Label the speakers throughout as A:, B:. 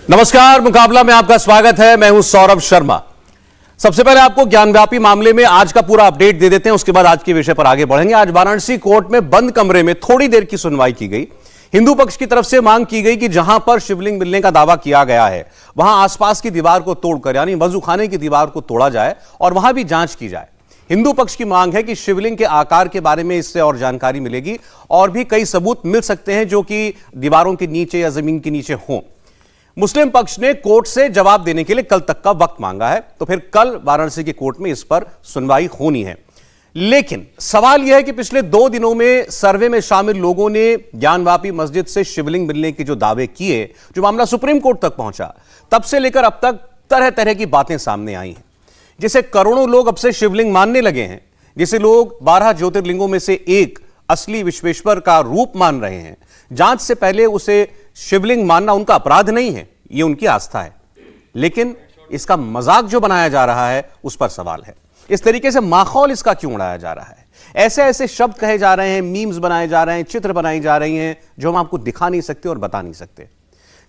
A: नमस्कार, मुकाबला में आपका स्वागत है। मैं हूं सौरभ शर्मा। सबसे पहले आपको ज्ञानव्यापी मामले में आज का पूरा अपडेट दे देते हैं, उसके बाद आज के विषय पर आगे बढ़ेंगे। आज वाराणसी कोर्ट में बंद कमरे में थोड़ी देर की सुनवाई की गई। हिंदू पक्ष की तरफ से मांग की गई कि जहां पर शिवलिंग मिलने का दावा किया गया है वहां आसपास की दीवार को तोड़कर यानी वजूखाने की दीवार को तोड़ा जाए और वहां भी जांच की जाए। हिंदू पक्ष की मांग है कि शिवलिंग के आकार के बारे में इससे और जानकारी मिलेगी और भी कई सबूत मिल सकते हैं जो कि दीवारों के नीचे या जमीन के नीचे हों। मुस्लिम पक्ष ने कोर्ट से जवाब देने के लिए कल तक का वक्त मांगा है, तो फिर कल वाराणसी की कोर्ट में इस पर सुनवाई होनी है। लेकिन सवाल यह है कि पिछले 2 दिनों में सर्वे में शामिल लोगों ने ज्ञानवापी मस्जिद से शिवलिंग मिलने के जो दावे किए, जो मामला सुप्रीम कोर्ट तक पहुंचा, तब से लेकर अब तक तरह तरह की बातें सामने आई हैं। जिसे करोड़ों लोग अब से शिवलिंग मानने लगे हैं, जिसे लोग 12 ज्योतिर्लिंगों में से एक असली विश्वेश्वर का रूप मान रहे हैं। जांच से पहले उसे शिवलिंग मानना उनका अपराध नहीं है, यह उनकी आस्था है। लेकिन इसका मजाक जो बनाया जा रहा है उस पर सवाल है। इस तरीके से माहौल इसका क्यों उड़ाया जा रहा है? ऐसे ऐसे शब्द कहे जा रहे हैं, मीम्स बनाए जा रहे हैं, चित्र बनाई जा रही हैं जो हम आपको दिखा नहीं सकते और बता नहीं सकते।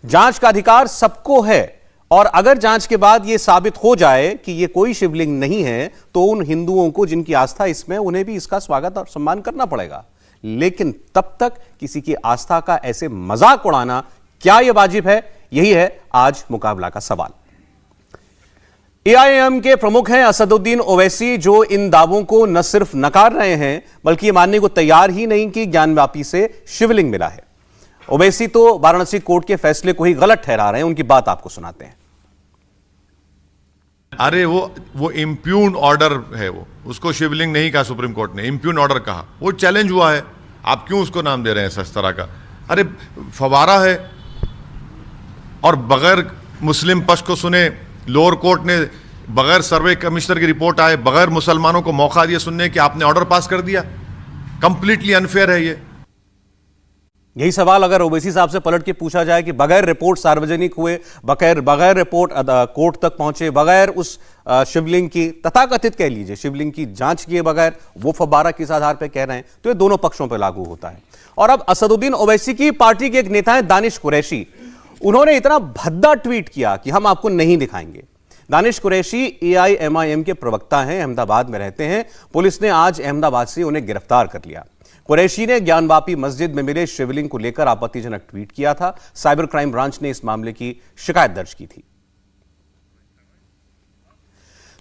A: जांच का अधिकार सबको है और अगर जांच के बाद यह साबित हो जाए कि यह कोई शिवलिंग नहीं है तो उन हिंदुओं को जिनकी आस्था इसमें, उन्हें भी इसका स्वागत और सम्मान करना पड़ेगा। लेकिन तब तक किसी की आस्था का ऐसे मजाक उड़ाना क्या यह वाजिब है? यही है आज मुकाबला का सवाल। एआईएम के प्रमुख हैं असदुद्दीन ओवैसी, जो इन दावों को न सिर्फ नकार रहे हैं बल्कि ये मानने को तैयार ही नहीं कि ज्ञानव्यापी से शिवलिंग मिला है। ओवैसी तो वाराणसी कोर्ट के फैसले को ही गलत ठहरा रहे हैं। उनकी बात आपको सुनाते हैं।
B: अरे वो इम्प्यून ऑर्डर है, वो उसको शिवलिंग नहीं कहा सुप्रीम कोर्ट ने, इम्प्यून ऑर्डर कहा। वो चैलेंज हुआ है, आप क्यों उसको नाम दे रहे हैं इस तरह का? अरे फवारा है और बगैर मुस्लिम पक्ष को सुने लोअर कोर्ट ने, बगैर सर्वे कमिश्नर की रिपोर्ट आए, बगैर मुसलमानों को मौका दिए सुनने कि आपने ऑर्डर पास कर दिया। कंप्लीटली अनफेयर है ये।
A: यही सवाल अगर ओवैसी साहब से पलट के पूछा जाए कि बगैर रिपोर्ट सार्वजनिक हुए, बगैर रिपोर्ट कोर्ट तक पहुंचे, बगैर उस शिवलिंग की तथाकथित कह लीजिए शिवलिंग की जांच किए बगैर वो फव्वारा किस आधार पर कह रहे हैं, तो ये दोनों पक्षों पर लागू होता है। और अब असदुद्दीन ओवैसी की पार्टी के एक नेता है दानिश कुरैशी, उन्होंने इतना भद्दा ट्वीट किया कि हम आपको नहीं दिखाएंगे। दानिश कुरैशी एआईएमआईएम के प्रवक्ता हैं, अहमदाबाद में रहते हैं। पुलिस ने आज अहमदाबाद से उन्हें गिरफ्तार कर लिया। कुरैशी ने ज्ञानवापी मस्जिद में मिले शिवलिंग को लेकर आपत्तिजनक ट्वीट किया था। साइबर क्राइम ब्रांच ने इस मामले की शिकायत दर्ज की थी।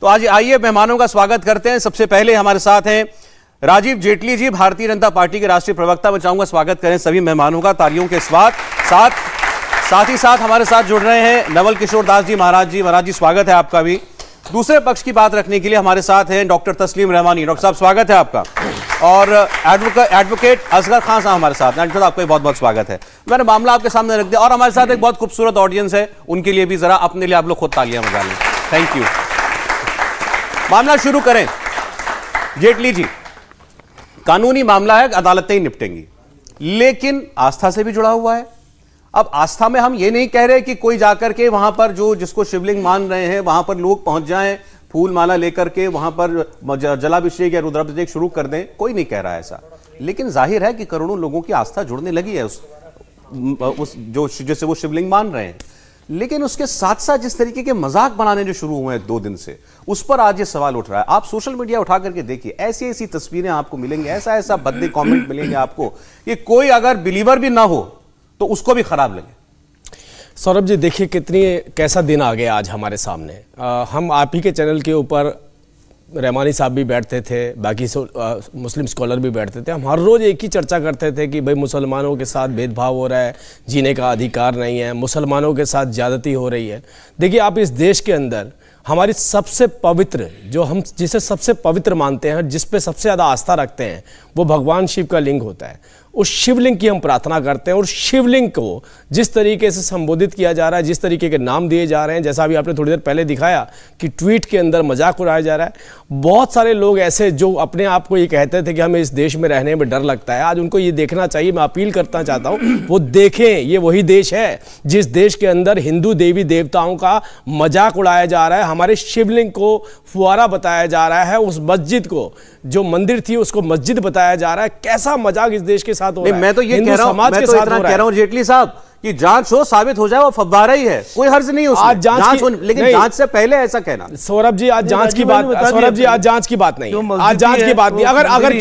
A: तो आज आइए मेहमानों का स्वागत करते हैं। सबसे पहले हमारे साथ हैं राजीव जेटली जी, भारतीय जनता पार्टी के राष्ट्रीय प्रवक्ता। मैं चाहूंगा स्वागत करें सभी मेहमानों का तालियों के साथ ही साथ हमारे साथ जुड़ रहे हैं नवल किशोर दास जी। महाराज जी स्वागत है आपका भी। दूसरे पक्ष की बात रखने के लिए हमारे साथ हैं डॉक्टर तस्लीम रहमानी। डॉक्टर साहब स्वागत है आपका। और एडवोकेट असगर खान साहब हमारे साथ हैं। एडवोकेट आपका बहुत बहुत स्वागत है। मैंने मामला आपके सामने रख दिया और हमारे साथ एक बहुत खूबसूरत ऑडियंस है, उनके लिए भी जरा अपने लिए आप लोग खुद तालियां बजा लें। Thank you. मामला शुरू करें। जेटली जी, कानूनी मामला है, अदालतें ही निपटेंगी, लेकिन आस्था से भी जुड़ा हुआ है। अब आस्था में हम ये नहीं कह रहे कि कोई जाकर के वहां पर जो जिसको शिवलिंग मान रहे हैं वहां पर लोग पहुंच जाएं, फूल माला लेकर के वहां पर जलाभिषेक या रुद्राभिषेक शुरू कर दें, कोई नहीं कह रहा है ऐसा। लेकिन जाहिर है कि करोड़ों लोगों की आस्था जुड़ने लगी है उस जो जैसे वो शिवलिंग मान रहे हैं। लेकिन उसके साथ साथ जिस तरीके के मजाक बनाने जो शुरू हुए हैं 2 दिन से, उस पर आज ये सवाल उठ रहा है। आप सोशल मीडिया उठा करके देखिए, ऐसी ऐसी तस्वीरें आपको मिलेंगी, ऐसा भद्दे कमेंट मिलेंगे आपको कि कोई अगर बिलीवर भी ना हो तो उसको भी खराब लगे।
C: सौरभ जी देखिए कैसा दिन आ गया आज हमारे सामने। हम आप ही के चैनल के ऊपर रहमानी साहब भी बैठते थे, बाकी मुस्लिम स्कॉलर भी बैठते थे। हम हर रोज़ एक ही चर्चा करते थे कि भाई मुसलमानों के साथ भेदभाव हो रहा है, जीने का अधिकार नहीं है, मुसलमानों के साथ ज़्यादती हो रही है। देखिए आप इस देश के अंदर हमारी सबसे पवित्र, जो हम जिसे सबसे पवित्र मानते हैं, जिस पे सबसे ज़्यादा आस्था रखते हैं, वो भगवान शिव का लिंग होता है। उस शिवलिंग की हम प्रार्थना करते हैं और शिवलिंग को जिस तरीके से संबोधित किया जा रहा है, जिस तरीके के नाम दिए जा रहे हैं, जैसा अभी आपने थोड़ी देर पहले दिखाया कि ट्वीट के अंदर मजाक उड़ाया जा रहा है। बहुत सारे लोग ऐसे जो अपने आप को ये कहते थे कि हमें इस देश में रहने में डर लगता है, आज उनको ये देखना चाहिए। मैं अपील करना चाहता हूँ वो देखें, ये वही देश है जिस देश के अंदर हिंदू देवी देवताओं का मजाक उड़ाया जा रहा है, हमारे शिवलिंग को फुआरा बताया जा रहा है, उस मस्जिद को जो मंदिर थी उसको मस्जिद बताया जा रहा है। कैसा मजाक इस देश के साथ हो रहा है।
A: मैं तो ये कह रहा हूं, मैं तो इतना कह रहा हूं जेटली साहब कि जांच हो, साबित हो जाए वो फव्वारा ही है, कोई हर्ज नहीं है उसमें।
C: आज जांच की-
A: लेकिन
C: नहीं।
A: जांच से पहले ऐसा कहना।
C: सौरभ जी आज जांच की बात, सौरभ जी आज जांच की बात नहीं है, आज जांच की बात नहीं। अगर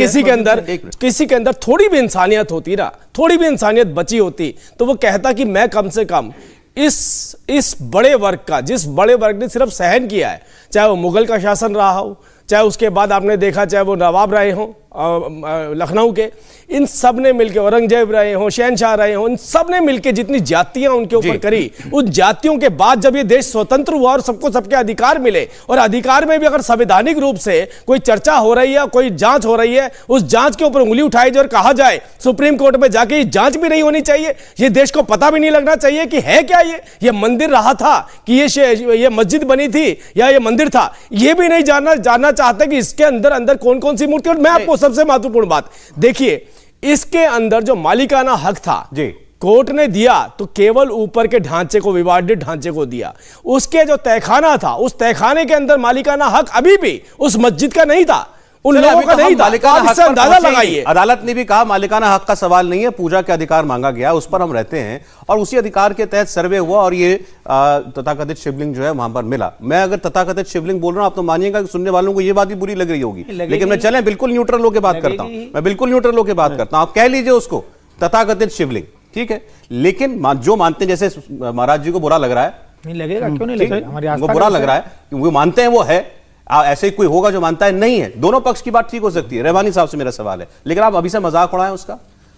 C: किसी के अंदर थोड़ी भी इंसानियत होती ना, थोड़ी भी इंसानियत बची होती, तो वो कहता कि मैं कम से कम इस बड़े वर्ग का, जिस बड़े वर्ग ने सिर्फ सहन किया है, चाहे वो मुगल का शासन रहा हो, चाहे उसके बाद आपने देखा चाहे वो नवाब रहे हों लखनऊ के, इन सब ने मिलकर, औरंगजेब रहे हों, शहनशाह रहे हों, इन सब ने मिलकर जितनी जातियां उनके ऊपर करी, उन जातियों के बाद जब ये देश स्वतंत्र हुआ और सबको सबके अधिकार मिले, और अधिकार में भी अगर संवैधानिक रूप से कोई चर्चा हो रही है, कोई जांच हो रही है, उस जांच के ऊपर उंगली उठाई जाए और कहा जाए सुप्रीम कोर्ट में जाके जांच भी नहीं होनी चाहिए, ये देश को पता भी नहीं लगना चाहिए कि है क्या ये मंदिर रहा था कि ये मस्जिद बनी थी या ये मंदिर था, ये भी नहीं जानना चाहते कि इसके अंदर कौन कौन सी मूर्ति। और मैं आपको सबसे महत्वपूर्ण बात देखिए, इसके अंदर जो मालिकाना हक था
A: जी,
C: कोर्ट ने दिया तो केवल ऊपर के ढांचे को, विवादित ढांचे को दिया। उसके जो तहखाना था, उस तहखाने के अंदर मालिकाना हक अभी भी उस मस्जिद का नहीं था, उन लोगों का नहीं था। आप इससे अंदाजा लगाइए।
A: अदालत ने भी कहा मालिकाना हक का सवाल नहीं है, पूजा के अधिकार मांगा गया, उस पर हम रहते हैं, और उसी अधिकार के तहत सर्वे हुआ और ये तथाकथित शिवलिंग जो है वहां पर मिला। मैं अगर तथाकथित शिवलिंग बोल रहा हूं, आप तो मानिएगा कि सुनने वालों को ये बात भी बुरी लग रही होगी, लेकिन मैं चलें बिल्कुल न्यूट्रल होकर बात करता हूं, मैं बिल्कुल न्यूट्रल होकर बात करता हूं। आप कह लीजिए उसको तथाकथित शिवलिंग, ठीक है, लेकिन जो मानते हैं, जैसे महाराज जी को बुरा लग रहा है,
D: नहीं लगेगा, क्यों नहीं लगेगा, हमारी आस्था
A: बुरा लग रहा है कि वो मानते हैं वो है, ऐसे कोई होगा जो मानता है नहीं है, दोनों पक्ष की बात ठीक हो सकती है। रहमानी साहब से मेरा सवाल है, लेकिन आप अभी से मजाक उड़ाएं उसका।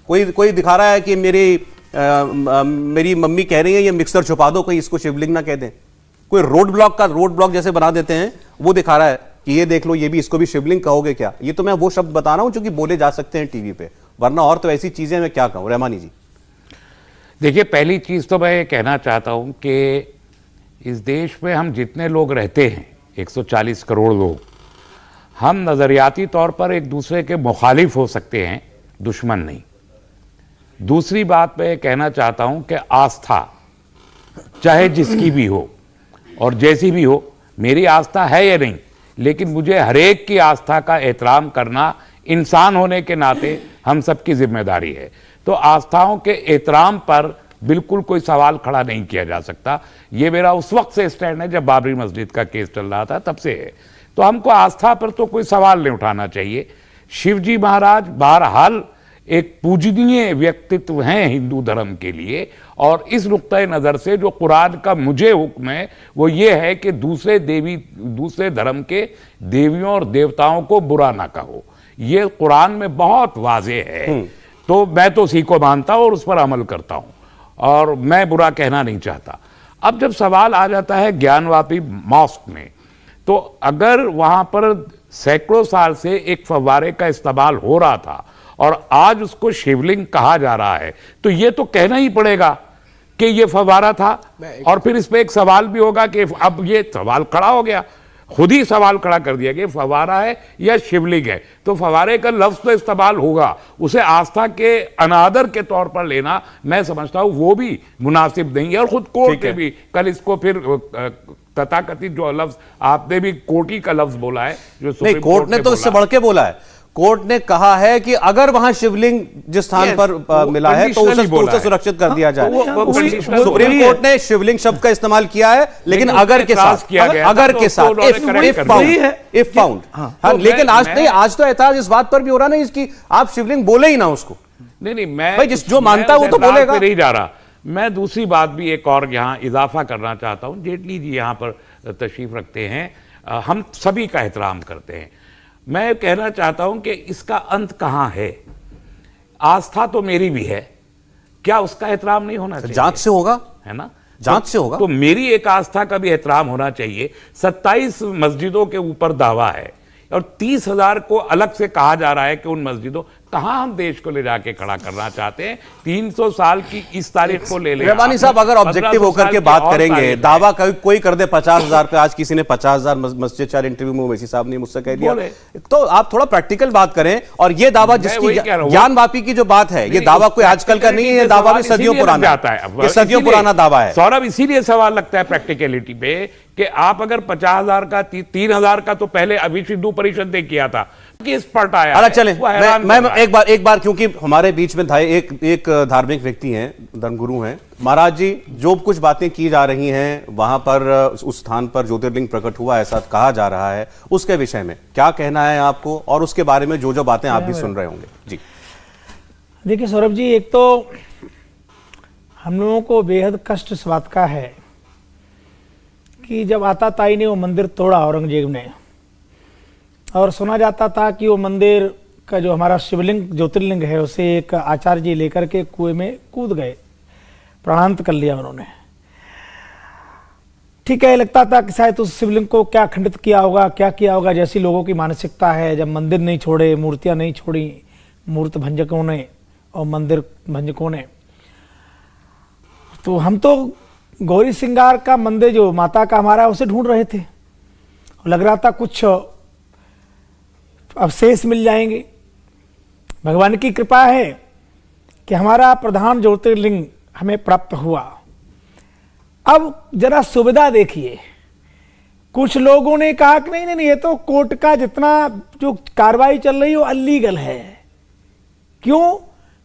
A: कोई दिखा रहा है कि मेरी मम्मी कह रही है ये मिक्सर छुपा दो, कहीं इसको शिवलिंग ना कह दें। कोई रोड ब्लॉक जैसे बना देते हैं, वो दिखा रहा है कि ये देख लो, ये भी, इसको भी शिवलिंग कहोगे क्या? ये तो मैं वो शब्द बता रहा हूं जो कि बोले जा सकते हैं टीवी पे, वरना और तो ऐसी चीजें मैं क्या कहूं। रहमानी जी
E: देखिए, पहली चीज तो मैं ये कहना चाहता हूं कि इस देश में हम जितने लोग रहते हैं, 140 करोड़ लोग, हम नज़रियाती तौर पर एक दूसरे के मुखालिफ हो सकते हैं, दुश्मन नहीं। दूसरी बात मैं कहना चाहता हूं कि आस्था चाहे जिसकी भी हो और जैसी भी हो, मेरी आस्था है या नहीं, लेकिन मुझे हरेक की आस्था का एहतराम करना इंसान होने के नाते हम सबकी जिम्मेदारी है। तो आस्थाओं के एहतराम पर बिल्कुल कोई सवाल खड़ा नहीं किया जा सकता। ये मेरा उस वक्त से स्टैंड है जब बाबरी मस्जिद का केस चल रहा था, तब से है। तो हमको आस्था पर तो कोई सवाल नहीं उठाना चाहिए। शिवजी महाराज बहरहाल एक पूजनीय व्यक्तित्व हैं हिंदू धर्म के लिए, और इस नुक्ते नज़र से जो कुरान का मुझे हुक्म है वो ये है कि दूसरे धर्म के देवियों और देवताओं को बुरा ना कहो। ये कुरान में बहुत वाज़ेह है। तो मैं तो उसी को मानता हूँ और उस पर अमल करता हूँ, और मैं बुरा कहना नहीं चाहता। अब जब सवाल आ जाता है ज्ञानवापी मॉस्क में, तो अगर वहाँ पर सैकड़ों साल से एक फव्वारे का इस्तेमाल हो रहा था और आज उसको शिवलिंग कहा जा रहा है, तो ये तो कहना ही पड़ेगा कि ये फव्वारा था। और फिर इस पर एक सवाल भी होगा कि अब ये सवाल खड़ा हो गया, खुद ही सवाल खड़ा कर दिया कि फव्वारा है या शिवलिंग है। तो फव्वारे का लफ्ज तो इस्तेमाल होगा, उसे आस्था के अनादर के तौर पर लेना मैं समझता हूं वो भी मुनासिब नहीं है। और खुद कोर्ट ने भी कल इसको फिर तथाकथित जो लफ्ज आपने भी कोटी का लफ्ज बोला है, जो
A: नहीं, कोर्ट ने तो इससे बढ़ के बोला है। कोर्ट ने कहा है कि अगर वहां शिवलिंग जिस स्थान पर मिला है तो उसे सुरक्षित कर दिया जाए। सुप्रीम कोर्ट ने शिवलिंग शब्द का इस्तेमाल किया है, लेकिन अगर के साथ, इफ फाउंड। हाँ, लेकिन आज नहीं, आज तो ऐतराज इस बात पर भी हो रहा नहीं इसकी आप शिवलिंग बोले ही ना उसको।
E: नहीं, मैं
A: भाई जो मानता है वो तो बोलेगा।
E: नहीं जा रहा। मैं दूसरी बात भी एक और यहाँ इजाफा करना चाहता हूँ। जेटली जी यहाँ पर तशरीफ रखते हैं, हम सभी का एहतराम करते हैं। मैं कहना चाहता हूं कि इसका अंत कहां है। आस्था तो मेरी भी है, क्या उसका एहतराम नहीं होना चाहिए?
A: जांच से होगा,
E: है ना,
A: जांच से होगा।
E: तो मेरी एक आस्था का भी एहतराम होना चाहिए। 27 मस्जिदों के ऊपर दावा है और 30,000 को अलग से कहा जा रहा है कि उन मस्जिदों, कहां हम देश को ले जाके खड़ा करना चाहते हैं? 300 साल की इस तारीख को ले लें।
A: रहमानी साहब, अगर ऑब्जेक्टिव होकर के बात करेंगे, दावा कोई कर दे 50,000 पे, आज किसी ने 50,000 मस्जिद, 4 इंटरव्यू में वैसी साहब ने मुझसे कह दिया, तो आप थोड़ा प्रैक्टिकल बात करें। और ये दावा जिसकी ज्ञानवापी की जो बात है, ये दावा कोई आजकल का नहीं है, ये दावा भी सदियों पुराना आता है, सदियों पुराना दावा है।
E: सौरभ, इसीलिए सवाल लगता है प्रैक्टिकलिटी पे कि आप अगर 50,000 का 3,000 का तो पहले अभी सिद्धू परिषद ने किया था कि इस पट आया
A: अरे
E: है,
A: चले
E: वो हैरान
A: मैं
E: कर रहा है।
A: एक बार क्योंकि हमारे बीच में था एक धार्मिक व्यक्ति हैं, धर्मगुरु हैं। महाराज जी, जो कुछ बातें की जा रही हैं वहां पर उस स्थान पर ज्योतिर्लिंग प्रकट हुआ ऐसा कहा जा रहा है, उसके विषय में क्या कहना है आपको, और उसके बारे में जो बातें आप भी सुन रहे होंगे जी।
D: देखिए सौरभ जी, एक तो हम लोगों को बेहद कष्ट इस बात का है कि जब आताताई ने वो मंदिर तोड़ा औरंगजेब ने, और सुना जाता था कि वो मंदिर का जो हमारा शिवलिंग ज्योतिर्लिंग है उसे एक आचार्य जी लेकर के कुएं में कूद गए, प्राणांत कर लिया उन्होंने। ठीक है, लगता था कि शायद उस शिवलिंग को क्या खंडित किया होगा, क्या किया होगा, जैसी लोगों की मानसिकता है। जब मंदिर नहीं छोड़े, मूर्तियां नहीं छोड़ी मूर्त भंजकों ने और मंदिर भंजकों ने, तो हम तो गौरी श्रृंगार का मंदिर जो माता का हमारा उसे ढूंढ रहे थे। लग रहा था कुछ अवशेष मिल जाएंगे। भगवान की कृपा है कि हमारा प्रधान ज्योतिर्लिंग हमें प्राप्त हुआ। अब जरा सुविधा देखिए, कुछ लोगों ने कहा कि नहीं ये तो कोर्ट का जितना जो कार्रवाई चल रही है वो अलीगल है। क्यों?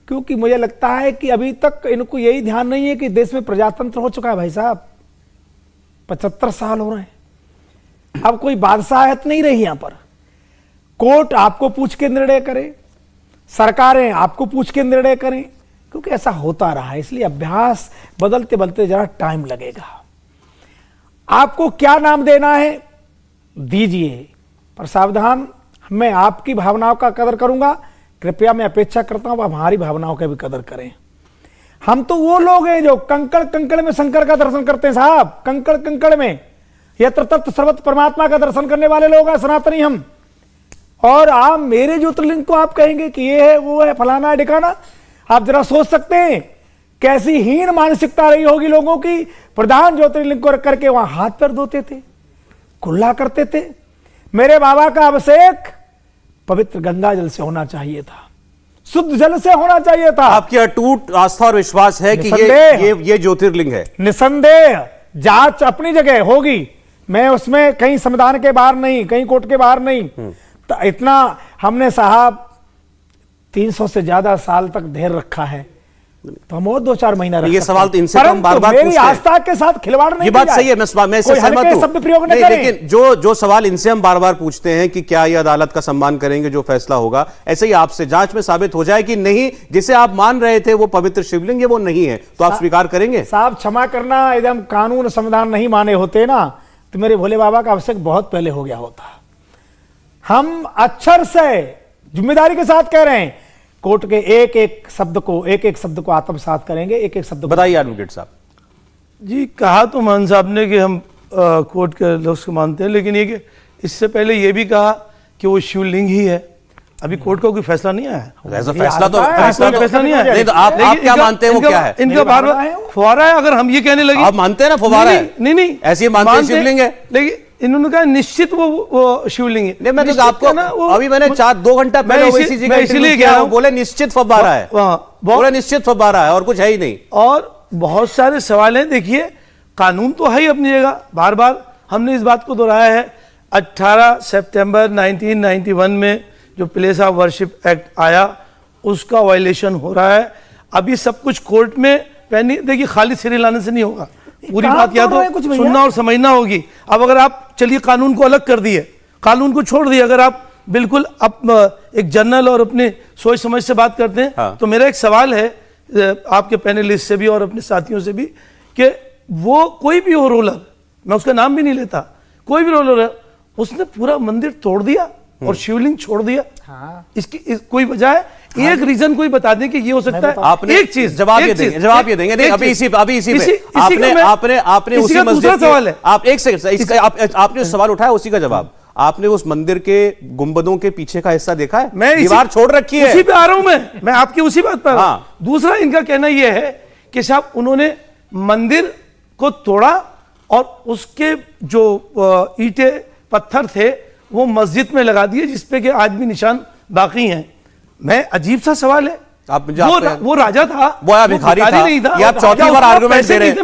D: क्योंकि मुझे लगता है कि अभी तक इनको यही ध्यान नहीं है कि देश में प्रजातंत्र हो चुका है। भाई साहब, 75 साल हो रहे हैं, अब कोई बादशाहत नहीं रही यहां पर। कोर्ट आपको पूछ के निर्णय करे, सरकारें आपको पूछ के निर्णय करें, क्योंकि ऐसा होता रहा है। इसलिए अभ्यास बदलते बदलते जरा टाइम लगेगा। आपको क्या नाम देना है दीजिए, पर सावधान, मैं आपकी भावनाओं का कदर करूंगा। कृपया मैं अपेक्षा करता हूं आप हमारी भावनाओं का भी कदर करें। हम तो वो लोग हैं जो कंकड़ कंकड़ में शंकर का दर्शन करते हैं साहब, कंकड़ कंकड़ में यत्र तत्र सर्वत्र परमात्मा का दर्शन करने वाले लोग हैं सनातनी हम। और आप मेरे ज्योतिर्लिंग को आप कहेंगे कि ये है वो है फलाना है ढिकाना। आप जरा सोच सकते हैं कैसी हीन मानसिकता रही होगी लोगों की। प्रधान ज्योतिर्लिंग को रख करके वहां हाथ पैर धोते थे, कुल्ला करते थे। मेरे बाबा का अभिषेक पवित्र गंगा जल से होना चाहिए था, शुद्ध जल से होना चाहिए था।
A: आपकी अटूट आस्था और विश्वास है कि ये ज्योतिर्लिंग है।
D: निसंदेह जांच अपनी जगह होगी, मैं उसमें कहीं संविधान के बाहर नहीं, कहीं कोर्ट के बाहर नहीं। तो इतना हमने साहब 300 से ज्यादा साल तक धैर्य रखा है, तो हम और 2-4 महीना रख
A: ये
D: सकते
A: सवाल
D: हैं।
A: इनसे हम बार-बार
D: मेरी
A: पूछते हैं।
D: आस्था के साथ खिलवाड़ नहीं
A: ये बात
D: किया
A: सही है, मैं इससे सहमत हूं।
D: शब्द प्रयोग न
A: नहीं,
D: करें।
A: लेकिन जो सवाल इनसे हम बार-बार पूछते हैं कि क्या ये अदालत का सम्मान करेंगे जो फैसला होगा, ऐसे ही आपसे जांच में साबित हो जाए कि नहीं, जिसे आप मान रहे थे वो पवित्र शिवलिंग है वो नहीं है, तो आप स्वीकार करेंगे?
D: साहब क्षमा करना, यदि हम कानून संविधान नहीं माने होते ना तो मेरे भोले बाबा का अभिषेक बहुत पहले हो गया होता। हम अक्षर से जिम्मेदारी के साथ कह रहे हैं, कोर्ट के एक एक शब्द को आत्मसात करेंगे, एक एक शब्द।
A: बताइए एडवोकेट साहब
F: जी। कहा तो मान साहब ने कि हम कोर्ट के लफ्ज़ को मानते हैं, लेकिन ये कि इससे पहले ये भी कहा कि वो शिवलिंग ही है। अभी कोर्ट का कोई फैसला नहीं आया।
A: फैसला तो
F: फैसला नहीं आया।
A: नहीं, तो आप क्या मानते हैं वो क्या है?
F: इनका बार बार फुवारा है। अगर हम ये कहने लगे,
A: आप मानते हैं ना फुवारा है?
F: नहीं
A: ऐसे मानते हैं शिवलिंग है,
F: लेकिन इन्होंने कहा निश्चित वो शिवलिंग है।
A: नहीं, मैं तो आपको अभी मैंने 2 घंटा पहले ओवैसी का
F: इसलिए कह रहा हूं,
A: बोले निश्चित फव्वारा है, बोले निश्चित फव्वारा है और कुछ है ही नहीं।
F: और बहुत सारे सवाल हैं। देखिए, कानून तो है ही अपनी जगह, बार बार हमने इस बात को दोहराया है। 18 सितंबर 1991 में जो प्लेस ऑफ वर्शिप एक्ट आया उसका वायलेशन हो रहा है। अभी सब कुछ कोर्ट में पैनी। देखिए, खाली सिरे लाने से नहीं होगा, पूरी बात या तो सुनना और समझना होगी। अब अगर आप चलिए कानून को अलग कर दिए, कानून को छोड़ दिए, अगर आप बिल्कुल एक जनरल और अपने सोच समझ से बात करते हैं,
A: हाँ।
F: तो मेरा एक सवाल है आपके पैनलिस्ट से भी और अपने साथियों से भी कि वो कोई भी हो रोलर, मैं उसका नाम भी नहीं लेता, कोई भी रोलर है, उसने पूरा मंदिर तोड़ दिया और शिवलिंग छोड़ दिया। हाँ। इसकी कोई वजह है? हाँ। एक रीजन कोई बता दें कि ये हो सकता है।
A: आपने
F: एक चीज
A: जवाब ये देंगे नहीं, अभी इसी पे आपने उसी
F: दूसरा सवाल है।
A: आप एक सेकंड, आपने सवाल उठाया उसी का जवाब। आपने उस मंदिर के गुंबदों के पीछे का हिस्सा देखा है?
F: मैं
A: दीवार छोड़ रखी है,
F: उसी पे आ रहा हूं मैं आपकी उसी बात पर।
A: हाँ।
F: दूसरा इनका कहना यह है कि साहब उन्होंने मंदिर को तोड़ा और उसके जो ईंटे पत्थर थे वो मस्जिद में लगा दिए, जिसपे कि आज भी निशान बाकी हैं। मैं अजीब सा सवाल है वो राजा था,
A: वो आप भिखारी
F: नहीं
A: था।
F: था।
A: ये आप चौथी बार आर्गुमेंट दे रहे हैं,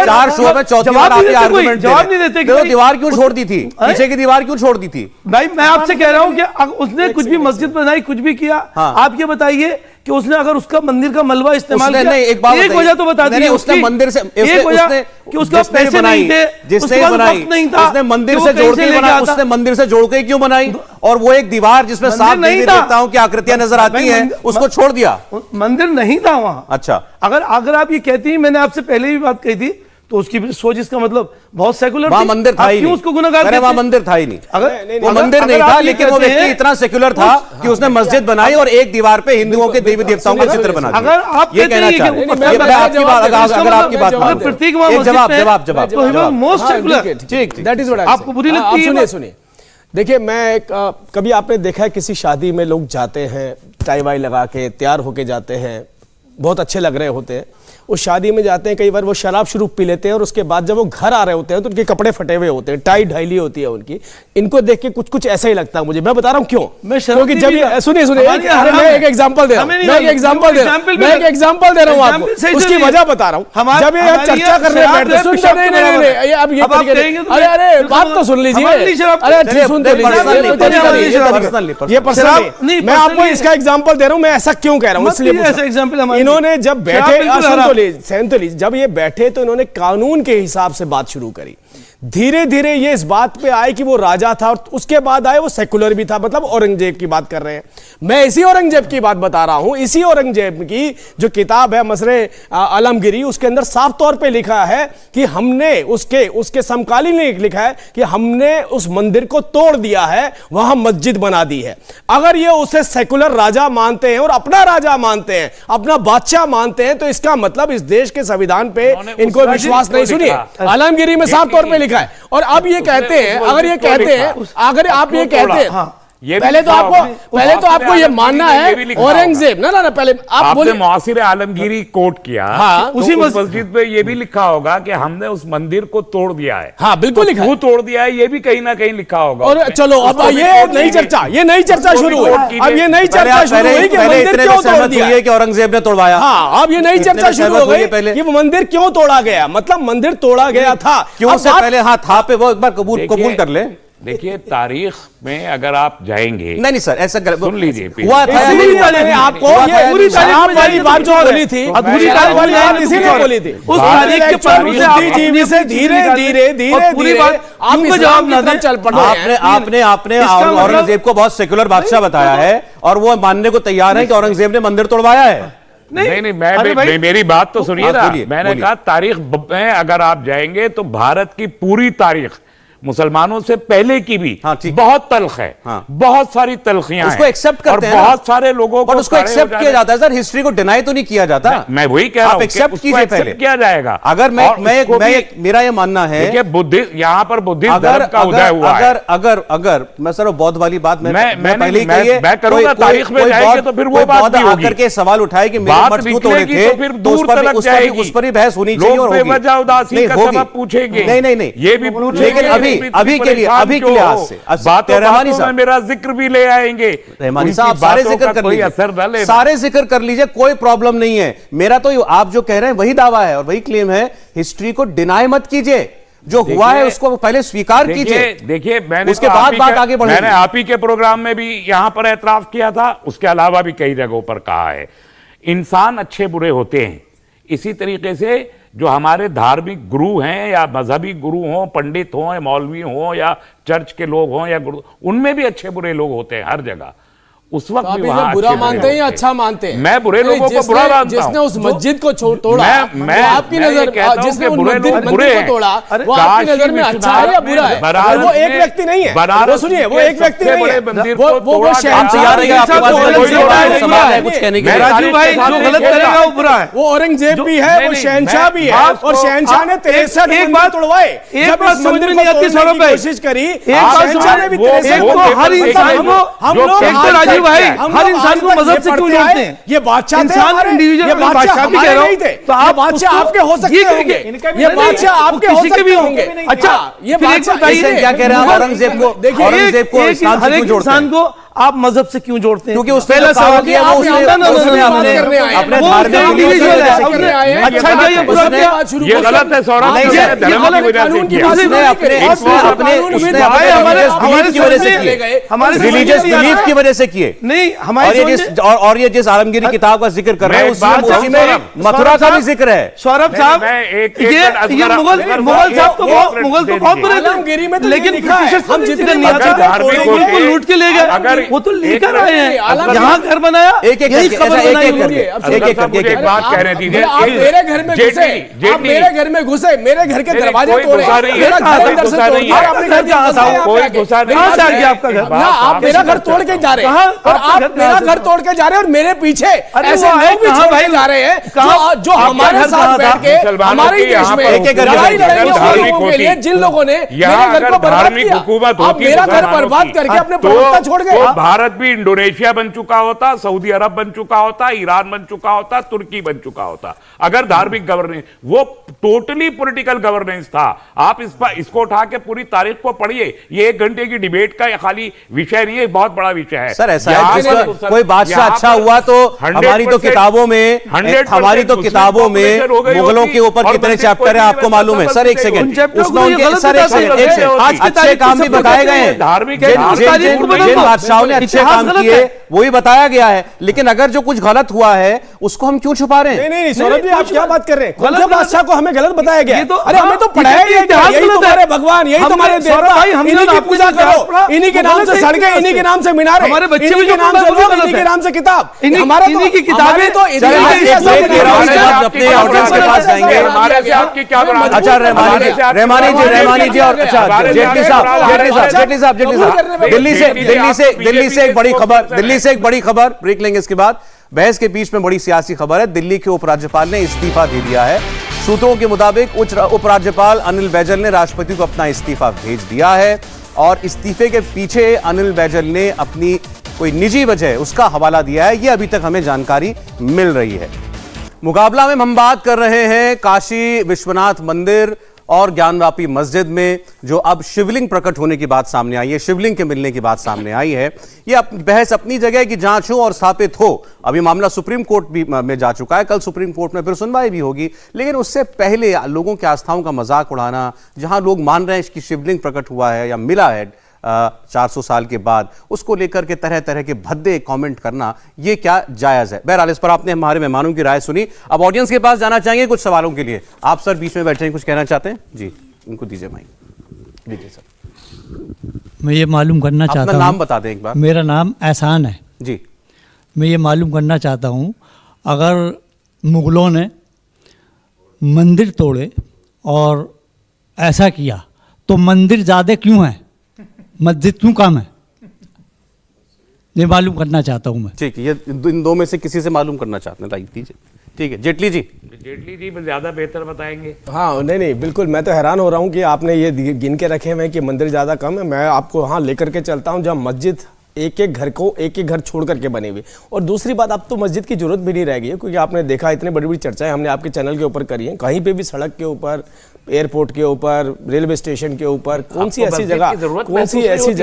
A: 4 शो में चौथी बार आप आर्गुमेंट दे
F: जवाब नहीं देते।
A: तो दीवार क्यों छोड़ दी थी, पीछे की दीवार क्यों छोड़ दी थी?
F: भाई मैं आपसे कह रहा हूं कि उसने कुछ भी मस्जिद बनाई, कुछ भी किया, आप ये बताइए कि उसने अगर उसका मंदिर का मलबा इस्तेमाल किया, एक वजह तो बता दी
A: उसने मंदिर से,
F: एक वजह कि उसका पैसे नहीं थे,
A: जिसने बनाई उसने मंदिर से जोड़ के बनाई, उसने मंदिर से जोड़ के क्यों बनाई? और वो एक दीवार जिसमें साफ देवी देवताओं की आकृतियां नजर आती हैं, उसको छोड़ दिया।
F: मंदिर नहीं था वहां।
A: अच्छा,
F: अगर आप ये कहती हैं, मैंने आपसे पहले भी बात कही थी, तो उसकी सोच, इसका मतलब बहुत सेकुलर
A: वहां मंदिर था ही नहीं,
F: उसको गुनाहगार
A: अरे वहां मंदिर था ही नहीं,
F: अगर
A: वो मंदिर नहीं था, लेकिन वो व्यक्ति इतना सेक्युलर था कि उसने मस्जिद बनाई और एक दीवार पे हिंदुओं के देवी देवताओं का चित्र बना दिया।
F: अगर आप
A: ये कहना चाह रहे हैं, अगर आपकी बात
F: जवाब most secular,
C: that is what
F: आपको बुरी लगती है?
C: सुनिए, देखिए मैं कभी आपने देखा है किसी शादी में लोग जाते हैं टाई वाई लगा के, तैयार होके जाते हैं, बहुत अच्छे लग रहे होते हैं, उस शादी में जाते हैं, कई बार वो शराब शुरू पी लेते हैं और उसके बाद जब वो घर आ रहे होते हैं तो उनके कपड़े फटे हुए होते हैं, टाई ढाईली होती है उनकी। इनको देख के कुछ कुछ ऐसा ही लगता है मुझे, मैं बता रहा हूं क्यों। क्योंकि जब ये सुनिए मैं एक एग्जांपल दे रहा हूं, मैं एक एग्जांपल दे रहा हूं आपको, उसकी वजह बता रहा हूं। जब ये चर्चा करने बैठते, नहीं, अब ये अरे बात तो सुन लीजिए, अरे सुन तो लीजिए, ये पर्सनल, मैं आपको इसका एग्जांपल दे रहा हूं, मैं ऐसा क्यों कह रहा हूं, इसलिए इन्होंने जब बैठे, जब ये बैठे तो इन्होंने कानून के हिसाब से बात शुरू करी। धीरे धीरे ये इस बात पे आए कि वो राजा था और उसके बाद आए वो सेकुलर भी था, मतलब औरंगजेब की बात कर रहे हैं। मैं इसी औरंगजेब की बात बता रहा हूं, इसी औरंगजेब की जो किताब है मसरे आलमगीरी, उसके अंदर साफ तौर पे लिखा है कि हमने उसके समकालीन लिखा है कि हमने उस मंदिर को तोड़ दिया है, वहां मस्जिद बना दी है। अगर ये उसे सेकुलर राजा मानते हैं और अपना राजा मानते हैं, अपना बादशाह मानते हैं, तो इसका मतलब इस देश के संविधान पे इनको विश्वास नहीं। सुनिए, आलमगीरी में साफ तौर पे लिखा है। और अब ये कहते हैं, अगर ये कहते हैं, अगर आप ये कहते हैं, पहले तो आपको ये मानना है औरंगजेब, ना पहले आप बोले
E: मुआसिर आलमगीरी कोट किया,
C: हाँ,
E: उसी मस्जिद पे ये भी लिखा होगा कि हमने उस मंदिर को तोड़ दिया है।
C: हाँ बिल्कुल लिखा है,
E: वो तोड़ दिया है, ये भी कहीं ना कहीं लिखा होगा।
C: और चलो अब ये नई चर्चा शुरू हुई, अब ये नई चर्चा शुरू हुई कि मंदिर क्यों तोड़ दिया,
A: कि औरंगजेब ने तोड़वाया।
C: हाँ, अब ये नई चर्चा शुरू हो गई कि मंदिर क्यों तोड़ा गया, मतलब मंदिर तोड़ा गया था
A: क्यों से पहले, हाँ था पे वो एक बार कबूल कर ले।
E: देखिए तारीख में अगर आप जाएंगे,
A: नहीं सर ऐसा
E: सुन लीजिए,
A: हुआ था
C: आपको ये पूरी तारीख वाली बात जो बोली थी, अधूरी तारीख वाली बात इसीलिए बोली थी, उस तारीख के पर से धीरे धीरे आपको जवाब न चल पड़ा।
A: आपने औरंगजेब को बहुत सेकुलर बादशाह बताया है और वो मानने को तैयार है कि औरंगजेब ने मंदिर तोड़वाया है।
E: नहीं, मेरी बात तो सुनिए ना, मैंने कहा तारीख में अगर आप जाएंगे तो भारत की पूरी तारीख मुसलमानों से पहले की भी बहुत तल्ख है, बहुत सारी तलखियां
A: उसको एक्सेप्ट करते हैं,
E: बहुत सारे लोगों को
A: उसको एक्सेप्ट किया जाता है। सर हिस्ट्री को डिनाई तो नहीं किया जाता।
E: मैं वही कह रहा हूं,
A: एक्सेप्ट कीजिए पहले,
E: किया जाएगा।
A: अगर मेरा ये मानना है कि
E: बुद्धिस्ट, यहाँ पर बुद्धिस्ट धर्म का उदय हुआ है।
A: अगर मैं सर बौद्ध वाली बात मैं पहले ही कही है,
E: मैं करूंगा, तारीख में जाएंगे तो फिर वो बात भी होगी।
A: आकर के सवाल उठाए कि मेरे मठ क्यों तोड़े थे,
E: फिर दूर तक जाएगी,
A: उस पर ही बहस होनी चाहिए और
E: बेवजह उदासी का सबब पूछेंगे।
A: नहीं, ये भी पूछेंगे अभी के लिए, अभी के लिहाज से
E: रहमानी साहब मेरा जिक्र भी ले आएंगे,
A: रहमानी साहब सारे जिक्र कर लीजिए, सारे जिक्र कर लीजिए, कोई प्रॉब्लम नहीं है। मेरा तो आप जो कह रहे हैं वही दावा है और वही क्लेम है, हिस्ट्री को डिनाई मत कीजिए, जो हुआ है उसको पहले स्वीकार कीजिए।
E: देखिए मैंने
A: उसके बाद बात आगे बढ़ेगी।
E: मैंने आप ही के प्रोग्राम में भी यहां पर एतराफ किया था, उसके अलावा भी कई जगहों पर कहा है, इंसान अच्छे बुरे होते हैं। इसी तरीके से जो हमारे धार्मिक गुरु हैं या मजहबी गुरु हों, पंडित हों या मौलवी हों या चर्च के लोग हों या गुरु, उनमें भी अच्छे बुरे लोग होते हैं हर जगह। उस वक्त भी वहां
C: बुरा मानते हैं या अच्छा मानते हैं?
E: मैं बुरे लोगों को बुरा मानता हूं।
C: जिसने उस मस्जिद को तोड़ा,
E: मैं
C: आपकी नजर, जिसने मंदिर को तोड़ा, वो आपकी नजर में अच्छा है या बुरा है? वो एक व्यक्ति नहीं है, वो सुनिए, वो एक व्यक्ति नहीं है, वो शहंशाह
A: कुछ कहने के
F: राजू भाई जो गलत करेगा वो बुरा है।
C: वो औरंगजेब भी है, वो शहंशाह भी है, और शहंशाह ने 63
F: एक बात
C: तोड़वाए।
F: एक बात समझ में नहीं आती सौरभ भाई,
C: कोशिश करी,
F: शहंशाह ने भी 63 हर इंसान को, हम लोग भाई हर इंसान को मजहब से क्यों जोड़ते हैं?
C: ये बादशाह
F: इंसान इंडिविजुअल बादशाह भी कह रहा हूं,
C: तो आप बादशाह आपके हो सकते होंगे, ये बादशाह आपके हो सकते होंगे। अच्छा, ये बादशाह
A: क्या कह रहे हैं औरंगजेब को?
F: देखिए हर एक इंसान को आप मजहब से क्यों जोड़ते हैं?
A: क्योंकि उसने
F: पहला
A: जो काम
F: सवाल
A: किया,
F: आप
A: वो उसने
F: अपने
A: वो
F: धार्मिक
A: individual है।
F: अच्छा क्या ये पूरा क्या
E: ये गलत है सौरभ,
A: नहीं,
E: उसने
A: ये
E: धर्म की वजह से किया।
A: रिलीजियस बिलीफ की वजह से किए।
F: नहीं
A: और
F: हमारे
A: ये जिस आलमगीरी किताब का जिक्र कर रहे हैं
E: मैं एक बात
A: उसी में
E: बताऊं,
A: मथुरा का भी जिक्र है।
F: सौरभ
E: नहीं,
F: साहब
E: मैं एक
F: ये मुगल साहब तो मुगल तो बहुत बुरे
C: आलमगीरी में
F: थे,
C: तो
F: लेकिन
C: ये लिखा है,
F: ब्रिटिशर्स
C: हम
F: ने
C: जितने
F: नहीं
E: अगर
F: चाहते,
E: धार्मिक
F: वो
E: होते,
F: लूट के ले
E: अगर
F: गए, वो तो लेकर
E: एक-
F: आए हैं,
C: आलमगीर-
F: यहाँ घर बनाया,
A: एक एक
F: यही
A: करके,
F: खबर
A: अच्छा,
F: बनाई
A: एक
F: उन्होंने।
A: एक
E: मुझे एक बात कहने दीजिए।
C: आप मेरे घर में घुसे, आप मेरे घर में घुसे, मेरे घर के
E: नहीं,
C: दरवाजे
E: कोई
C: तोड़े,
E: गुस्सा नहीं है,
C: मेरा घर
E: कोई
C: अंदर से
E: गुस्सा
C: तोड़
E: नहीं
C: दिया,
E: है।
C: अपने घर
F: कहाँ
C: कहाँ से
E: कोई
C: आ गए?
E: गुस्सा नहीं
F: कहाँ से आ
E: है।
F: गया आपका घर?
C: ना आप मेरा घर तोड़ के जा रहे हैं
F: कहाँ?
C: और
F: आपका
C: आप
F: घर
C: मेरा
F: कहाँ से
C: घर तोड़ के जा रहे हैं और मेरे पीछे
F: अरे
C: ऐसे
F: वो आए
C: लोग भी
F: कहाँ
C: छोड़
F: भाई?
C: के जा रहे हैं
F: कहाँ?
C: जो हमारे
F: घर
C: साथ
F: कहाँ
C: बैठ
F: था?
C: के
E: मुसलमानों
C: हमारे
E: की
C: देश
E: यहाँ
C: में
E: पर
A: एक-एक करके
C: लड़ाई
A: जाएंगे।
C: लड़ेंगे उन
E: धार्मिक
C: लोगों के लिए
E: होती।
C: जिन लोगों ने
E: यहाँ
C: मेरे घर
E: अगर
C: को बर्बाद
E: धार्मिक
C: किया।
E: हुकूमत
C: आप
E: होती
C: मेरा घर
E: मुसलमानों
C: बर्बाद
E: की,
C: करके अपने प्रवक्ता छोड़ गए।
E: तो भारत भी इंडोनेशिया बन चुका होता, सऊदी अरब बन चुका होता, ईरान बन चुका होता, तुर्की बन चुका होता। अगर धार्मिक गवर्नेंस, वो टोटली पॉलिटिकल गवर्नेंस था। आप इसको उठा के पूरी तारीख को पढ़िए। ये 1 घंटे की डिबेट का खाली विषय नहीं है, बहुत बड़ा विषय है।
A: सर ऐसा
E: यहाँ
A: है
E: पर
A: जिसका कोई बादशाह
E: यहाँ
A: अच्छा
E: पर
A: हुआ तो
E: 100%
A: हमारी तो किताबों में
E: 100%
A: हमारी तो
E: मुस्लिम
A: किताबों में
E: population हो गई
A: मुगलों
E: होती
A: के ऊपर
E: और
A: कितने
E: मंदिर
A: चैप्टर
E: कोई
A: है
E: नहीं
A: आपको
E: रहता,
A: मालूम है?
E: सब
A: सर एक
E: कुछ
A: सेकंड,
F: उन चैप्टरों को
A: उसमें
F: ये
A: उनके
F: गलत
A: सर एक
F: बताते
A: सेकंड,
F: हैं।
A: एक सेकंड,
F: आज की
A: अच्छे
F: तारीख
A: काम
F: में
A: भी
F: सब
A: बताए
F: कहते
A: गए
F: हैं,
A: हैं।
E: धार्मिक
A: जिन
F: तारीख को बदल दो।
A: बादशाहों ने अच्छे
F: इतिहास
A: काम
F: गलत
A: किए
F: है।
A: वही बताया गया है, लेकिन अगर जो कुछ गलत हुआ है उसको हम क्यों छुपा रहे हैं?
C: नहीं सौरभ जी, आप क्या बात कर रहे हैं? कौन
F: गलत
C: से
F: बात-
C: बादशाह को हमें गलत बताया गया?
F: ये तो-
C: अरे हमें तो
F: हाँ,
C: पढ़ाया गया,
F: इतिहास
C: यही
F: गलत है।
C: तुम्हारे भगवान, यही
F: हमने-
C: तुम्हारे
F: सौरभ
C: देवता,
F: भाई, हमने
C: इन्हीं की
F: आपको
C: पूजा
F: इतिहास
C: करो,
F: पढ़ा,
C: इन्हीं के
F: वो
C: नाम
F: गलत
C: से
F: है
C: सड़कें,
F: इतिहास
C: इन्हीं के
F: से।
C: नाम से मीनारे,
F: हमारे बच्चे
C: इन्हीं
F: भी
C: के
F: जो
C: नाम
F: पढ़
C: से
F: रहे हैं, वो
C: लोग,
F: गलत
C: इन्हीं
F: है।
C: के नाम से किताब।
F: इन्हीं-
C: हमारा तो
F: इन्हीं की किताबें-
C: हमारे तो
A: चलिए,
C: इतिहास
A: एक
C: ऐसा
A: ब्रेक ले रहा हूं,
C: बना
A: उसके
C: है।
A: बाद अपने ऑडियंस के पास जाएंगे।
E: हमारे से आपकी क्या बराबरी?
A: अच्छा रहमानी जी और अच्छा जेटली साहब दिल्ली से एक बड़ी खबर ब्रेक लेंगे इसके बाद। बहस के बीच में बड़ी सियासी खबर है। दिल्ली के उपराज्यपाल ने इस्तीफा दे दिया है। सूत्रों के मुताबिक उपराज्यपाल अनिल बैजल ने राष्ट्रपति को अपना इस्तीफा भेज दिया है और इस्तीफे के पीछे अनिल बैजल ने अपनी कोई निजी वजह उसका हवाला दिया है। यह अभी तक हमें जानकारी मिल रही है। मुकाबला में हम बात कर रहे हैं काशी विश्वनाथ मंदिर और ज्ञानवापी मस्जिद में जो अब शिवलिंग प्रकट होने की बात सामने आई है, शिवलिंग के मिलने की बात सामने आई है। यह बहस अपनी जगह की जांच हो और स्थापित हो। अभी मामला सुप्रीम कोर्ट भी में जा चुका है, कल सुप्रीम कोर्ट में फिर सुनवाई भी होगी, लेकिन उससे पहले लोगों की आस्थाओं का मजाक उड़ाना, जहां लोग मान रहे हैं कि शिवलिंग प्रकट हुआ है या मिला है 400 साल के बाद, उसको लेकर के तरह तरह के भद्दे कमेंट करना, यह क्या जायज है? बहरहाल इस पर आपने हमारे मेहमानों की राय सुनी। अब ऑडियंस के पास जाना चाहेंगे कुछ सवालों के लिए। आप सर बीच में बैठे हैं, कुछ कहना चाहते हैं? जी उनको दीजिए माइक। दीजिए सर।
G: मैं ये मालूम करना चाहता
A: अपना
G: हूँ,
A: नाम बता दें एक बार।
G: मेरा नाम एहसान है।
A: जी
G: मैं ये मालूम करना चाहता हूँ, अगर मुग़लों ने मंदिर तोड़े और ऐसा किया तो मंदिर ज़्यादा क्यों है, मस्जिद क्यों कम है? ये मालूम करना चाहता हूँ मैं।
A: ठीक है, ये इन दो में से किसी से मालूम करना चाहते हैं, लाइक दीजिए। ठीक है जेटली जी।
E: जेटली जी ज्यादा बेहतर बताएंगे।
C: हाँ नहीं बिल्कुल, मैं तो हैरान हो रहा हूँ कि आपने ये गिन के रखे हैं कि मंदिर ज़्यादा कम है। मैं आपको वहाँ लेकर के चलता हूँ जहाँ मस्जिद एक एक घर को एक एक घर छोड़ करके बनी हुई। और दूसरी बात, अब तो मस्जिद की जरूरत भी नहीं रह गई है, क्योंकि आपने देखा इतनी बड़ी बड़ी चर्चाएं हमने आपके चैनल के ऊपर करी हैं। कहीं पे भी सड़क के ऊपर, एयरपोर्ट के ऊपर, रेलवे स्टेशन के ऊपर कौन सी ऐसी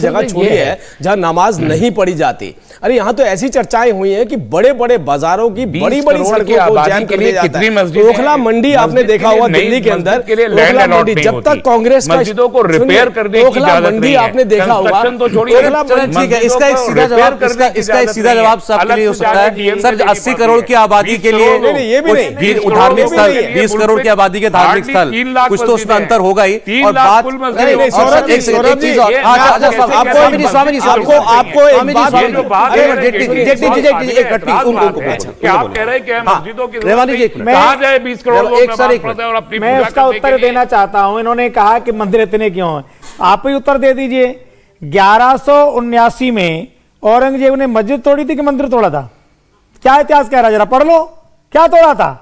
C: जगह छोड़ी है जहाँ नमाज नहीं पढ़ी जाती? अरे यहाँ तो ऐसी चर्चाएं हुई हैं कि बड़े बड़े बाजारों की बड़ी बड़ी सड़कों को जैम कर दिया जाता है। ओखला मंडी आपने देखा होगा दिल्ली के अंदर, ओखला मंडी जब तक कांग्रेस का
E: मस्जिदों को रिपेयर करने की
C: ओखला
E: इजाजत
C: मंडी
E: नहीं है।
C: आपने देखा होगा,
E: कंस्ट्रक्शन तो छोड़िए,
C: ओखला मंडी-
A: ठीक है, इसका एक सीधा जवाब इसका जवाब सबके लिए हो सकता है। सर 80 करोड़ की आबादी के लिए
C: नहीं, ये भी नहीं।
A: धार्मिक स्थल,
C: नहीं है।
A: 20 करोड़ की आबादी के धार्मिक स्थल, कुछ तो उसमें अंतर होगा ही। और बात
C: नहीं, सौरभ जी, सौरभ जी, आपको एक बात
D: मैं उसका उत्तर देना चाहता हूं। इन्होंने कहा कि मंदिर इतने क्यों हैं, आप ही उत्तर दे दीजिए। 1179 में औरंगजेब ने मस्जिद तोड़ी थी कि मंदिर तोड़ा था? क्या इतिहास कह रहा है, जरा पढ़ लो। क्या तोड़ा था?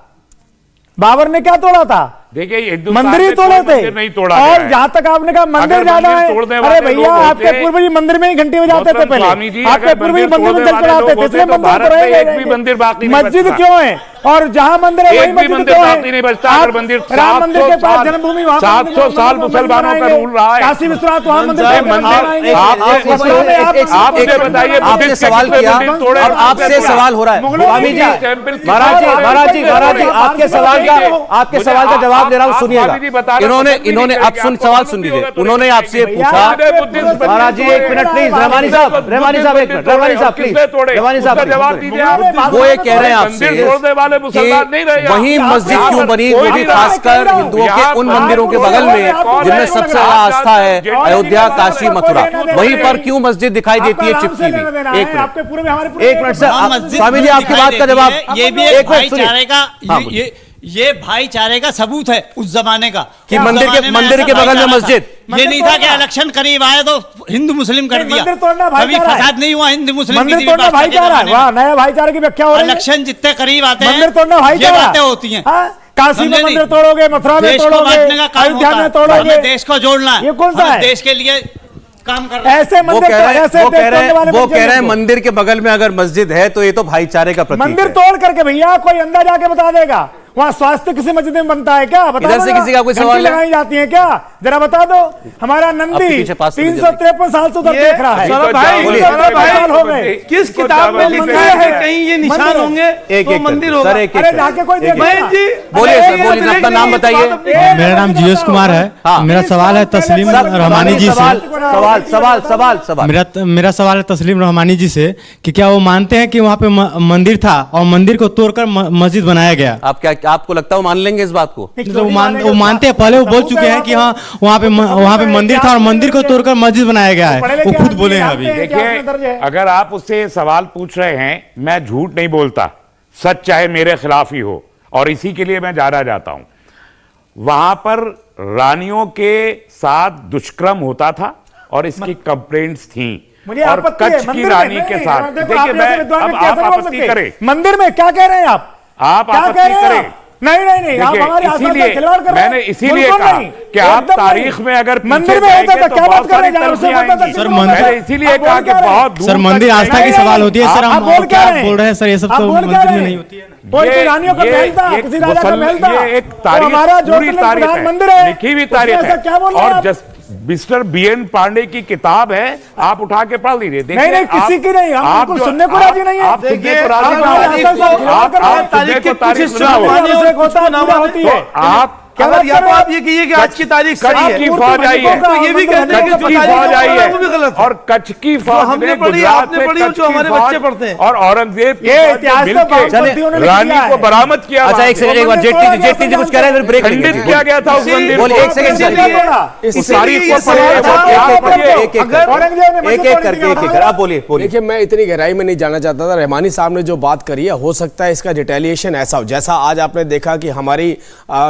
D: बाबर ने क्या तोड़ा था?
E: देखिए हिंदुस्तान
D: मंदिर ही
E: में
D: तोड़े
E: कोई
D: थे।
E: मंदिर नहीं तोड़ा
D: और
E: गया है।
D: जहां तक आपने कहा मंदिर
E: अगर
D: ज्यादा
E: मंदिर
D: है,
E: तोड़ने
D: अरे
E: वाले
D: भैया
E: लोग
D: आपके
E: होते-
D: पूर्व जी मंदिर में ही घंटी बजाते थे
E: मोहतरम
D: पहले,
E: स्वामी जी,
D: आपके
E: अगर
D: पूर्व जी
E: मंदिर
D: मंदिर में
E: तोड़ने
D: चल
E: वाले
D: चढ़ाते
E: लोग
D: थे, इसलिए
E: होते तो
D: मंदिर
E: भारत में
D: तोड़े
E: एक भी मंदिर बाकी नहीं
D: मस्जिद
E: बचता।
D: क्यों है? और जहां मंदिर है
E: एक
D: वही
E: भी
D: मस्जिद
E: मंदिर
D: क्यों
E: बाकी नहीं बचता।
D: आप
E: अगर मंदिर
D: राम मंदिर के
E: 700
D: पास
E: साल
D: जन्मभूमि वहां
E: 700 साल मुसलमानों का रूल रहा है।
D: काशी विश्वनाथ वहां मंदिर
E: मंदिर-
D: बनाएंगे।
E: आप मुझे बताइए
A: आपने
E: बुद्धिस्ट के
A: सवाल
E: कितने
A: किया
E: मंदिर तोड़े
A: और आपसे सवाल हो रहा है।
D: मुगलों ने
A: स्वामी जी,
D: किया।
A: महाराज जी, आपके सवाल का जवाब दे रहा हूं, सुनिएगा। इन्होंने आप सवाल सुन लीजिए। उन्होंने आपसे पूछा, महाराज जी एक मिनट प्लीज, रहमानी साहब एक मिनट, रहमानी साहब प्लीज, रहमानी साहब
E: जवाब दीजिए।
A: वो ये कह रहे हैं आपसे
E: मंदिर तोड़ने वाले मुसलमान नहीं रहे।
A: कि वही मस्जिद क्यों बनी, वो भी खासकर हिंदुओं के उन मंदिरों के बगल में जिनमें सबसे ज्यादा आस्था है, अयोध्या, काशी, मथुरा, वहीं पर क्यों मस्जिद दिखाई देती है चिपकी हुई? एक मिनट सर, स्वामी जी आपकी बात का जवाब,
G: ये भी
A: एक
G: एक
A: मिनट सुनिए।
G: भाईचारे का
A: हाँ,
G: ये भाईचारे का सबूत है उस जमाने का
A: कि
G: उस
A: मंदिर के-
G: जमाने में
A: मंदिर
G: ऐसा
A: के बगल में
G: भाईचारा था।
A: मस्जिद।
G: ये नहीं था कि इलेक्शन करीब आए तो हिंदू मुस्लिम कर दिया,
D: मंदिर तोड़ना
G: कभी
D: भाईचारा है।
G: फसाद नहीं हुआ हिंदू मुस्लिम की
D: मंदिर
G: टीवी
D: तोड़ना
G: भाषा के
D: भाईचारा है।
G: जमाने
D: वाह,
G: में।
D: नया भाईचारे की व्याख्या हो रही है।
G: इलेक्शन जितने करीब आते हैं
D: मंदिर तोड़ना
G: ये
D: भाईचारा
G: बातें होती हैं।
D: हाँ? काशी में
G: समझे
D: मंदिर
G: नहीं?
D: तोड़ोगे, मथुरा में
G: देश को
D: तोड़ोगे,
G: बांटने का काम
D: अयोध्या
G: होता
D: में
G: है।
D: तोड़ोगे,
G: हमें देश को जोड़ना है।
D: ये कौन सा
G: हम
D: है?
G: देश के लिए काम कर रहे हैं।
D: ऐसे
A: वो
D: मंदिर
A: कह रहे हैं
D: ऐसे
A: वो
D: देश
A: कह रहे
D: तोड़ने वाले
A: हैं वो
D: बच्चे
A: कह रहे हैं
D: इनको।
A: मंदिर के बगल में अगर मस्जिद है तो ये तो भाईचारे का प्रतीक
D: मंदिर
A: है।
D: तोड़ करके भैया कोई अंदर जाके बता देगा वहाँ स्वास्थ्य किसी मस्जिद में बनता है क्या? बता
A: इधर
D: दो
A: से
D: जरा।
A: किसी का कोई
D: घंटी
A: सवाल है?
D: लगाई जाती है क्या? जरा बता दो। हमारा नंदी
A: आपके पीछे पास से
D: 353 साल से उधर देख रहा है।
F: सौरभ भाई,
A: बोलिए।
F: सौरभ भाई,
D: साल हो गए।
F: किस किताब में लिखा है कि कहीं ये निशान
D: मंदिर है।
F: होंगे
A: एक
F: तो
A: एक
F: मंदिर
A: करके।
F: होगा?
A: सर, एक एक
D: अरे
A: करके।
D: जाके कोई
A: एक एक
D: देखो
F: महेश
D: ना।
F: जी,
A: बोलिए
F: अरे
A: सर,
F: ये
A: बोलिए,
F: तो
A: अपना नाम
F: लेकिन
A: बताइए।
F: ये बात अपनी-
H: मेरा नाम जीएस कुमार है।
A: हाँ।
H: मेरा सवाल है तस्लीम रहमानी जी से। मेरा सवाल है तस्लीम रहमानी जी से कि क्या वो मानते हैं कि वहाँ पे मंदिर था और मंदिर को तोड़कर मस्जिद बनाया गया?
A: आप क्या आपको लगता है वो मान लेंगे इस बात को?
H: तो वो मानते हैं, पहले वो बोल चुके हैं कि हाँ वहाँ पे मंदिर था और मंदिर को तोड़कर मस्जिद बनाया गया है। वो खुद बोले हैं अभी।
E: देखिए, अगर आप उससे सवाल पूछ रहे हैं, मैं झूठ नहीं बोलता, सच चाहे मेरे खिलाफ ही हो, और इसी के लिए मैं जाना जाता हूं। वहां पर रानियों के साथ दुष्कर्म होता था और इसकी कंप्लेंट्स थी,
D: मुझे
E: और
D: आपत्ति है,
E: कच्छ की
D: मंदिर
E: रानी
D: में
E: के
D: नहीं,
E: साथ।
D: देखो,
E: देखिए,
D: आप जैसे
E: मैं
D: विद्वान
E: अब
D: व्यक्ति
E: आप
D: ऐसा बोल
E: आपत्ति
D: सकते हैं।
E: करें,
D: मंदिर में क्या कह रहे हैं आप?
E: आप
D: क्या
E: आपत्ति
D: कह रहे हैं
E: करें।
D: आप? नहीं नहीं नहीं, आप
E: देखिए,
D: हमारे आस्था से
E: इसीलिए
D: खिलवाड़ कर रहे हैं।
E: मैंने इसीलिए
D: बिल्कुल
E: कहा
D: नहीं,
E: कि आप
D: एकदम
E: तारीख
D: नहीं।
E: में अगर पीछे
D: मंदिर में होता
E: जाएंगे
D: था,
E: तो
D: क्या
E: बहुत
D: बात कर रहे
E: सारी
D: हैं? उससे
E: तब्दीलियां
D: पता
E: आएंगी।
D: सर,
E: मैंने इसीलिए
D: आप
E: कहा
D: बोल
E: कि
D: क्या रहे हैं?
E: बहुत दूर
H: सर, मंदिर
E: तक
H: आस्था की
E: जाएंगे।
H: सवाल होती है सर।
D: आप
H: हम
D: बोल क्या
H: क्या
D: रहे हैं?
H: बोल रहे हैं सर? ये सब
D: आप
H: तो
D: बोल क्या
H: मंदिर
D: रहे
H: में
D: हैं?
H: नहीं होती है।
D: कोई तो रानियों का महल था, किसी राजा का महल था।
E: ये एक
D: तो
E: तारीख,
D: हमारा
E: पूरी
D: ज्योतिर्लिंग
E: तारीख
D: प्रधान
E: है,
D: मंदिर है,
E: लिखी हुई
D: उसमें
E: तारीख
D: ऐसा
E: है,
D: क्या बोल रहे हैं
E: और
D: आप?
E: जस्ट मिस्टर बीएन पांडे की किताब है, आप उठा के पढ़ लीजिए। देखिए,
D: नहीं, किसी की नहीं, हम
E: आप
D: बिल्कुल
E: जो-
D: सुनने को राजी नहीं है।
E: आप सुनने
F: देखिए,
E: को राजी
F: आप
E: नहीं
F: हमारे
E: हैं।
F: आस्था से खिलवाड़ कर रहे हैं।
E: आप
F: तारीख
E: सुनने
F: के
E: को तारीख
F: कुछ
E: सुनाओ।
F: हिस्से
D: मानिए,
F: और
D: होता है,
F: कुछ
D: पूरा होती है।
E: तो आप
D: क्या
F: अगर
D: बात
F: या
D: कर
F: तो
D: रहे हैं
F: आप ये कहिए कि आज की तारीख
E: कच्छ
F: सही
E: की
F: है,
E: फौज आई है,
F: तो ये भी कहते हैं कि
E: कच्छ
F: जो
E: की
F: तारीख
E: फौज आई
F: है वो भी
E: है,
F: गलत है।
E: और कच्छ की फौज
F: हमने
E: ने
F: पढ़ी,
E: गुजरात
F: आपने
E: से
F: पढ़ी,
E: कच्छ
F: जो
E: की
F: हमारे
E: फौज
F: बच्चे पढ़ते हैं।
E: और औरंगजेब की
D: ये
E: फौज ने
D: इतिहास तो
E: मिलके
D: बागपतियों ने लिख
E: रानी
D: दिया
E: को
D: है।
E: बरामद किया।
A: अच्छा, एक सेकंड, एक बार जेटली जी कुछ कह रहे हैं, फिर ब्रेक लेंगे।
E: खंडित किया गया था उस मंदिर को।
A: बोलिए, एक सेकंड सर,
E: उस तारीख को
F: इसीलिए
E: पढ़िए,
F: ये सवाल
E: आप
F: था,
E: पढ़िए।
A: एक एक
D: औरंगजेब ने
A: एक एक करके एक एक आप बोलिए बोलिए।
C: देखिए, मैं इतनी गहराई में नहीं जाना चाहता था। रहमानी साहब ने जो बात करी है, हो सकता है इसका रिटेलिएशन ऐसा हो, जैसा आज आपने देखा कि हमारी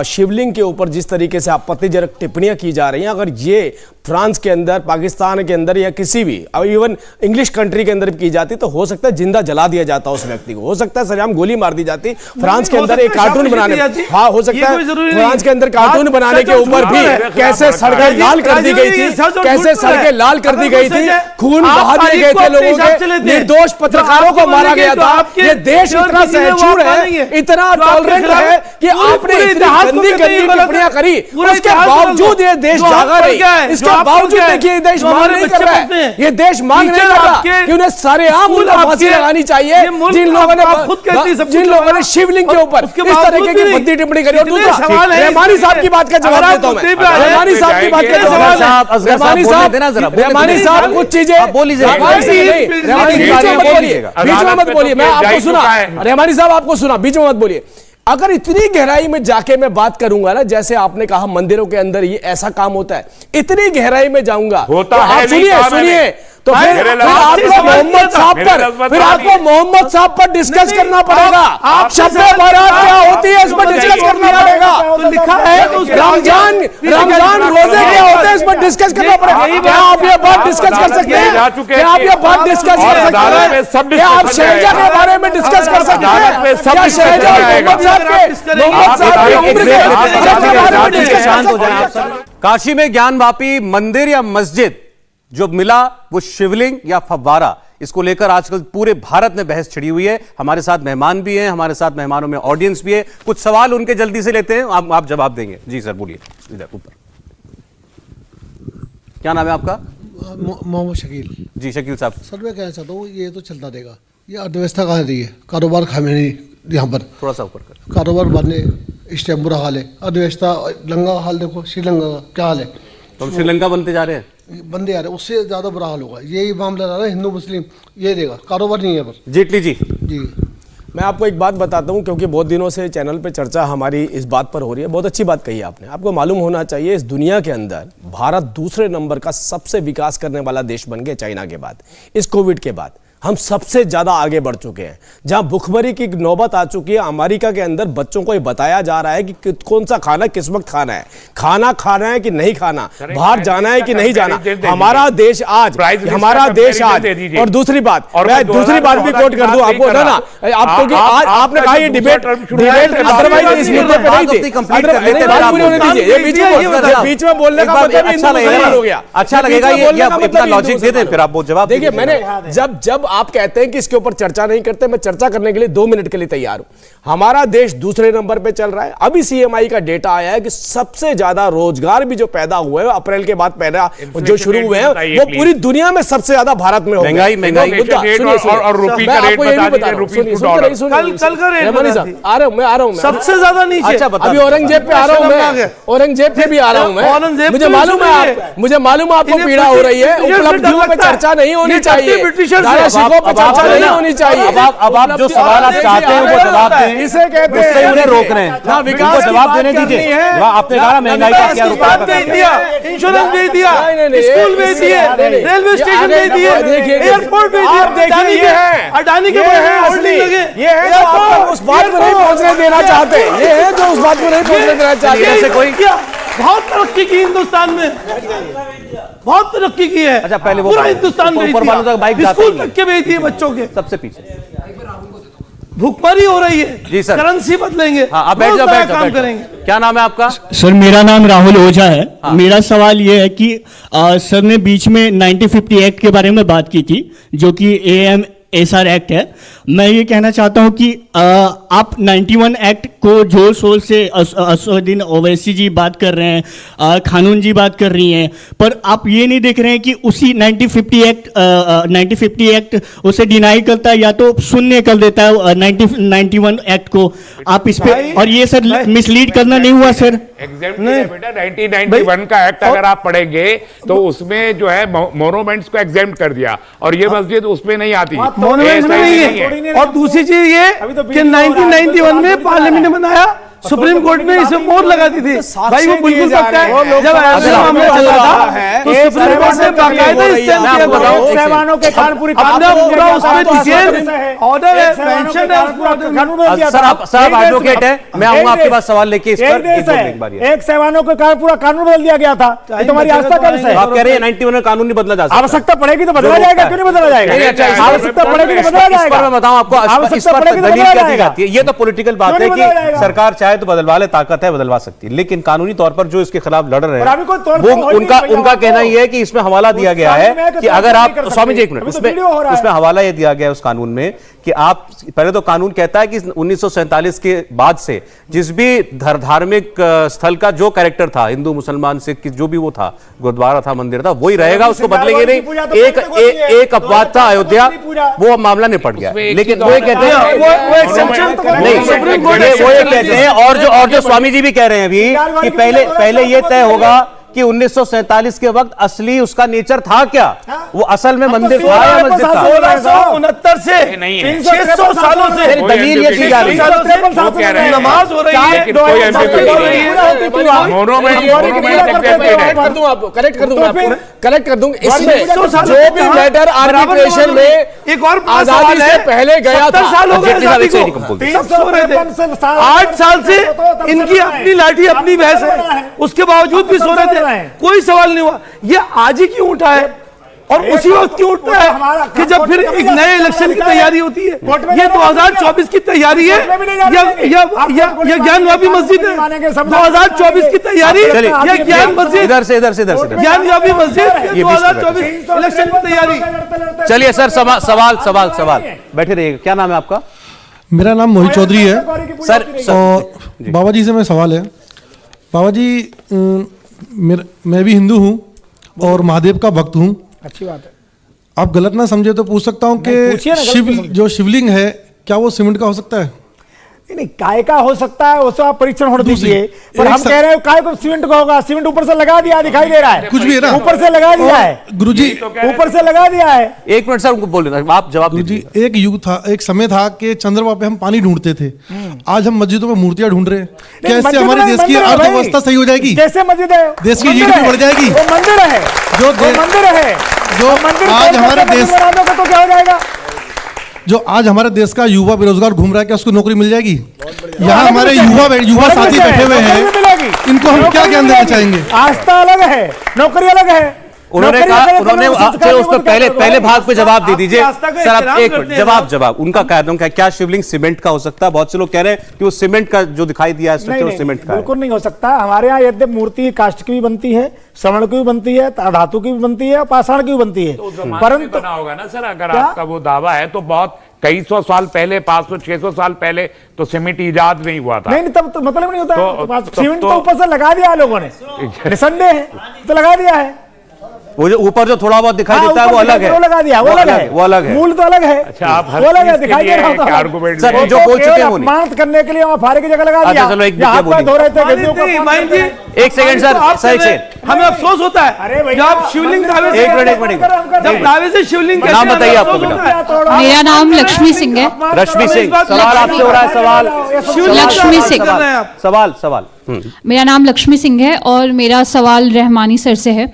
C: शिवलिंग के ऊपर जिस तरीके से आपत्तिजनक टिप्पणियां की जा रही हैं, अगर ये फ्रांस के अंदर, पाकिस्तान के अंदर या किसी भी इवन इंग्लिश कंट्री के अंदर भी की जाती तो हो सकता है जिंदा जला दिया जाता उस व्यक्ति को, हो सकता है सरेआम गोली मार दी जाती। फ्रांस के अंदर एक कार्टून बनाने, हाँ हो सकता है फ्रांस के अंदर कार्टून बनाने के ऊपर भी कैसे सड़कें लाल कर दी गई थी, कैसे सड़कें लाल कर दी गई थी, खून बहा दिए गए थे लोगों के, निर्दोष पत्रकारों को मारा गया था। ये देश इतना सहिष्णु है, इतना टॉलरेंट है कि आपने इतनी गंदी टिप्पणियां करी, उसके बावजूद ये देश जागा रही। इसके बावजूद देखिए, ये देश मांग नहीं कर रहा है, ये देश मांग नहीं कर रहा कि उन्हें सरेआम फांसी लगानी चाहिए जिन लोगों ने शिवलिंग के ऊपर इस तरीके की भद्दी टिप्पणी करी। और दूसरा, रहमानी साहब की बात का जवाब देता हूं मैं, रहमानी साहब की बात का जवाब, रहमानी साहब कुछ चीजें बोल लीजिए, बीच में मत बोलिए, मैं आपको सुना, रहमानी साहब आपको सुना, बीच में मत बोलिए। अगर इतनी गहराई में जाके मैं बात करूंगा ना, जैसे आपने कहा मंदिरों के अंदर ये ऐसा काम होता है, इतनी गहराई में जाऊंगा
E: होता
C: तो
E: है,
C: आप सुनिए
E: नहीं कहा
C: सुनिए, तो फिर
E: मेरे
C: आपको मोहम्मद साहब पर फिर आपको मोहम्मद साहब पर डिस्कस करना पड़ेगा। शब-ए बारात क्या होती है इस पर डिस्कस करना पड़ेगा।
F: तो लिखा है
C: रमजान रोजे क्या होते हैं इस पर डिस्कस करना पड़ेगा। क्या आप ये बात डिस्कस कर सकते हैं? क्या आप ये बात डिस्कस कर सकते हैं? क्या आप शहजा के बारे में डिस्कस कर सकते हैं? क्या शहजा मोहम्मद साहब के उम्र के बारे में डिस्कस कर सकते हैं?
A: काशी में ज्ञानवापी मंदिर या मस्जिद जो मिला वो शिवलिंग या फव्वारा, इसको लेकर आजकल पूरे भारत में बहस छिड़ी हुई है। हमारे साथ मेहमान भी हैं, हमारे साथ मेहमानों में ऑडियंस भी है। कुछ सवाल उनके जल्दी से लेते हैं, आप जवाब देंगे। जी सर बोलिए, इधर ऊपर। क्या नाम है आपका?
I: मोहम्मद शकील।
A: जी शकील साहब।
I: सर मैं कहना चाहता हूँ ये तो चलता रहेगा, ये अर्थव्यवस्था कहाँ रही है, कारोबार खामे नहीं यहाँ पर,
A: थोड़ा सा ऊपर कर।
I: कारोबार बने इस टाइम बुरा हाल है, अर्थव्यवस्था लंका का हाल देखो, श्रीलंका का क्या हाल है,
A: तो हम श्रीलंका बनते जा रहे हैं,
I: बंदे आ रहे, उससे ज़्यादा बुरा हाल होगा। यही मामला रहा है हिंदू मुस्लिम, ये देगा, कारोबार नहीं है पर।
A: जेटली जी।
I: जी
C: मैं आपको एक बात बताता हूं, क्योंकि बहुत दिनों से चैनल पे चर्चा हमारी इस बात पर हो रही है। बहुत अच्छी बात कही आपने। आपको मालूम होना चाहिए इस दुनिया के अंदर भारत दूसरे नंबर का सबसे विकास करने वाला देश बन गया चाइना के बाद। इस कोविड के बाद हम सबसे ज्यादा आगे बढ़ चुके हैं। जहां भुखमरी की नौबत आ चुकी है, अमेरिका के अंदर बच्चों को ये बताया जा रहा है कि कौन सा खाना किस वक्त खाना है, खाना है कि नहीं खाना, बाहर जाना है कि नहीं जाना। हमारा देश आज और दूसरी बात मैं दूसरी बात भी कोट कर दूं आपको ना आपको कि आज आपने कहा ये डिबेट अदरवाइज इस मुद्दे पे नहीं थी। बीच में बोलने का मतलब हो गया।
A: अच्छा लगेगा ये अपना लॉजिक दे दें, फिर आप वो जवाब
C: देखिए। मैंने जब आप कहते हैं कि इसके ऊपर चर्चा नहीं करते, मैं चर्चा करने के लिए 2 मिनट के लिए तैयार हूं। हमारा देश दूसरे नंबर पे चल रहा है। अभी सीएमआई का डेटा आया है कि सबसे ज्यादा रोजगार भी जो पैदा हुए हैं अप्रैल के बाद पैदा जो शुरू हुए हैं वो पूरी दुनिया में सबसे ज्यादा भारत में हो।
A: महंगाई
E: और रुपये का रेट बता दीजिए, रुपये टू डॉलर।
F: कल का रेट
C: आ रहा हूं मैं
F: सबसे ज्यादा नीचे।
A: अच्छा
C: अभी औरंगजेब पे आ रहा हूं मैं, औरंगजेब पे भी आ रहा हूं मैं। मुझे मालूम है आपको पीड़ा हो रही है। उपलब्धियों पे चर्चा नहीं होनी चाहिए, दायाशिकों पे चर्चा नहीं होनी चाहिए।
A: अब आप जो सवाल आप चाहते हैं वो जवाब दें,
C: इसे कहते हैं
A: उससे उन्हें रोक रहे हैं।
C: ना विकास
A: उनको जवाब देने दीजिए। आपने कहा महंगाई का क्या रुपया
F: भेज दिया, इंश्योरेंस भेज दिया, स्कूल भेज दिए, रेलवे स्टेशन भेज दिए, एयरपोर्ट भेज दिया, अडानी के होल्डिंग लगे।
C: ये है जो आप उस बात पर नहीं पहुंचने देना चाहते, ये है जो उस बात पर नहीं पहुंचने देना चाहते।
A: ऐसे कोई
F: बहुत तरक्की की हिंदुस्तान में, बहुत तरक्की की है।
A: अच्छा पहले वो
F: पूरा हिंदुस्तान भेज
A: ऊपर वालों तक बाइक
F: दिया,
A: जाती
F: स्कूल
A: है।
F: तक के भेज दिए बच्चों के।
A: सबसे पीछे
F: भुखमरी हो रही है
A: जी सर,
F: करेंसी बदलेंगे।
A: हाँ आप बैठ जाओ,
F: काम करेंगे।
A: क्या नाम है आपका?
H: सर मेरा नाम राहुल ओझा है। मेरा सवाल ये है कि सर ने बीच में 1950 एक्ट के बारे में बात की थी, जो कि AMSR एक्ट है। मैं ये कहना चाहता हूँ कि आप 91 एक्ट को जोर शोर से असदुद्दीन ओवैसी जी बात कर रहे हैं, खानून जी बात कर रही हैं, पर आप ये नहीं देख रहे हैं कि उसी 1950 एक्ट उसे डिनाई करता है या तो शून्य कर देता है 91 एक्ट को। आप इस पे और ये सर मिसलीड करना नहीं हुआ सर?
E: एग्जैक्ट नहीं बेटा, 1991 का एक्ट अगर आप पढ़ेंगे तो उसमें जो है मोनूमेंट्स को एग्जेम्प्ट कर दिया और ये मस्जिद उसमें नहीं आती।
F: मोनूमेंट्स में नहीं है। और दूसरी चीज ये कि 1991 में पार्लियामेंट ने बनाया, सुप्रीम कोर्ट ने इसे मोहर लगा दी थी। भाई वो बिल्कुल पक्का है। जब ऐसा मामला चला था तो सुप्रीम कोर्ट ने बाकायदा स्टैंड किया था।
D: मुसलमानों के कानपुरी
F: आपने पूरा उसमें डिटेल ऑर्डर है, मेंशन है उस पूरा कानून में दिया।
A: सर आप एडवोकेट है, मैं आऊंगा आपके पास सवाल लेके इस पर एक बार।
D: एक सेवानों के कारण पूरा कानून बदल दिया गया था। तुम्हारी आस्था का विषय।
A: आप कह रहे हैं 91 कानून नहीं बदला जा सकता?
D: आवश्यकता पड़ेगी तो बदला जाएगा, क्यों नहीं बदला जाएगा? आवश्यकता पड़ेगी तो बदला जाएगा।
A: मैं बताऊं आपको इस पर दलील क्या दी जाती है। ये तो पॉलिटिकल बात है कि सरकार चाहे तो बदलवा ले, ताकत है बदलवा सकती है, लेकिन कानूनी तौर पर जो इसके खिलाफ लड़ रहे हैं वो उनका कहना ये है कि इसमें हवाला दिया गया है कि अगर आप स्वामी जी एक मिनट, उसमें हवाला ये दिया गया है उस कानून में कि आप पहले तो कानून कहता है कि 1947 के बाद से जिस भी धार्मिक स्थल का जो कैरेक्टर था, हिंदू मुसलमान सिख जो भी वो था, गुरुद्वारा था, मंदिर था, वही रहेगा, उसको बदलेंगे नहीं। एक अपवाद था अयोध्या, वो मामला निपट गया, लेकिन वो कहते हैं और जो स्वामी जी भी कह रहे हैं अभी कि पहले ये तय होगा कि 1947 के वक्त असली उसका नेचर था क्या, वो असल में मंदिर था या मस्जिद था।
F: 1669 से
E: ये नहीं है।
F: 600 सालों से
E: कोई
A: दलील ये
E: ambiguity
A: की जा रही है।
E: नहीं। वो कह रहे हैं
F: नमाज हो रही है,
E: लेकिन कोई ambiguity नहीं है।
C: करेक्ट कर दूंगा आपको, करेक्ट कर दूंगा। इसमें
F: 600 साल
C: जो भी मैटर आर्बिट्रेशन में
F: एक और बड़ा
C: आजादी
F: सवाल
C: से
F: है,
C: पहले गया
F: 70
C: था।
F: साल हो गए
A: जेटली साहब,
F: आजादी
A: एक से
F: को।
A: एक बोल दीजिए।
F: सब सो रहे थे। 8 साल से इनकी अपनी लाठी अपनी भैंस है, उसके बावजूद भी सो रहे थे, कोई सवाल नहीं हुआ। ये आज ही क्यों उठा है और उसी वक्त क्यों उठता है कि जब फिर एक नए इलेक्शन की तैयारी होती है? ये 2024 की तैयारी है या ज्ञानवापी मस्जिद है? 2024 की तैयारी या ज्ञान मस्जिद?
A: इधर से इधर से इधर से
F: ज्ञानवापी मस्जिद या
A: ये बीच में
F: 2024 इलेक्शन की तैयारी?
A: चलिए सर, सवाल बैठे रहिए। क्या नाम है आपका?
J: मेरा नाम मोहित चौधरी है।
A: सर
J: और बाबा जी से मेरा सवाल है। बाबा जी, मैं भी हिंदू हूँ और महादेव का भक्त हूँ।
D: अच्छी बात है।
J: आप गलत ना समझे तो पूछ सकता हूँ कि जो शिवलिंग है क्या वो सीमेंट का हो सकता है?
D: नहीं, काय का हो सकता है, उसको आप परीक्षण होने दीजिए। पर
J: एक
D: हम कह रहे हैं काय को सीमेंट का होगा। सीमेंट ऊपर से लगा दिया, दिखाई दे रहा है,
J: कुछ भी है ना,
D: ऊपर से लगा दिया है
J: गुरुजी,
D: ऊपर से लगा दिया है।
A: एक मिनट सर, उनको बोल देना, आप जवाब
J: गुरुजी।
A: दीजिए।
J: एक युग था, एक समय था कि चंद्रमा पे हम पानी ढूंढते थे। आज हम मस्जिदों में मूर्तियां ढूंढ रहे हैं। क्या इससे
D: मस्जिद
J: हमारे
D: में
J: देश की
D: मंदिर है भाई।
J: अर्थव्यवस्था सही हो जाएगी?
D: जैसे मस्जिद है,
J: देश की
D: मंदिर
J: GDP
D: है,
J: बढ़ जाएगी।
D: वो मंदिर है,
J: जो
D: वो मंदिर है,
J: जो
D: मंदिर
J: आज हमारे देश
D: तो क्या हो जाएगा?
J: जो आज हमारे देश का युवा बेरोजगार घूम रहा है, क्या उसको नौकरी मिल जाएगी? यहाँ हमारे युवा साथी बैठे हुए हैं, इनको हम क्या ज्ञान देना चाहेंगे?
D: आस्था अलग है, नौकरी अलग है।
A: उन्होंने कहा, उन्होंने चलो उस पर पहले भाग पे जवाब दे दीजिए
F: आस्था का
A: सर। आप
F: एहतराम
A: एक
F: करते
A: मिनट,
F: हैं
A: जवाब उनका कह दूं क्या शिवलिंग सीमेंट का हो सकता है? बहुत से लोग कह रहे हैं कि वो सीमेंट का जो दिखाई दिया स्ट्रक्चर वो सीमेंट का है।
D: बिल्कुल नहीं हो सकता। हमारे यहाँ यद्यप मूर्ति काष्ठ की भी बनती है, श्रवण की भी बनती है, धातु की भी बनती है, पाषाण की भी बनती है,
E: परंतु बना होगा ना सर। अगर आपका वो दावा है तो बहुत कई सौ साल पहले, 500-600 साल पहले तो सीमेंट इजाद नहीं हुआ था।
D: नहीं, तब तो मतलब नहीं होता। सीमेंट
E: तो
D: तो ऊपर से लगा दिया लोगों ने, निसंदेह है, तो लगा दिया है।
A: वो जो ऊपर जो थोड़ा बहुत दिखाई देता है वो अलग है,
D: वो लगा दिया, वो अलग है, मूल तो अलग है।
E: अच्छा, आप हर
D: वो अलग है,
E: चीज के
D: दिखाई दे
E: लिए
D: रहा
E: एक
D: होता है।
E: आर्गुमेंट
A: सर,
E: दे-
A: जो बोल चुके हैं वो नहीं।
D: अपमानित करने के लिए वहाँ फारे की जगह लगा दिया।
A: चलो, एक
D: यहाँ
A: बोलिए।
D: पर धो रहे थे गद्दियों को।
A: एक सेकंड सर, एक सेकंड,
F: हमें अफसोस होता है
D: अरे भैया,
F: जब आप शिवलिंग दावे से
A: एक मिनट।
F: जब दावे से शिवलिंग कहते
A: नाम
F: हैं,
A: बताइए
F: हमें
A: आपको
F: अफसोस
A: बेटा।
F: होता है।
K: मेरा नाम लक्ष्मी सिंह है।
A: रश्मि सिंह, सवाल आपसे हो रहा है।
K: लक्ष्मी सिंह।
A: सवाल
K: मेरा नाम लक्ष्मी सिंह है और मेरा सवाल रहमानी सर से है।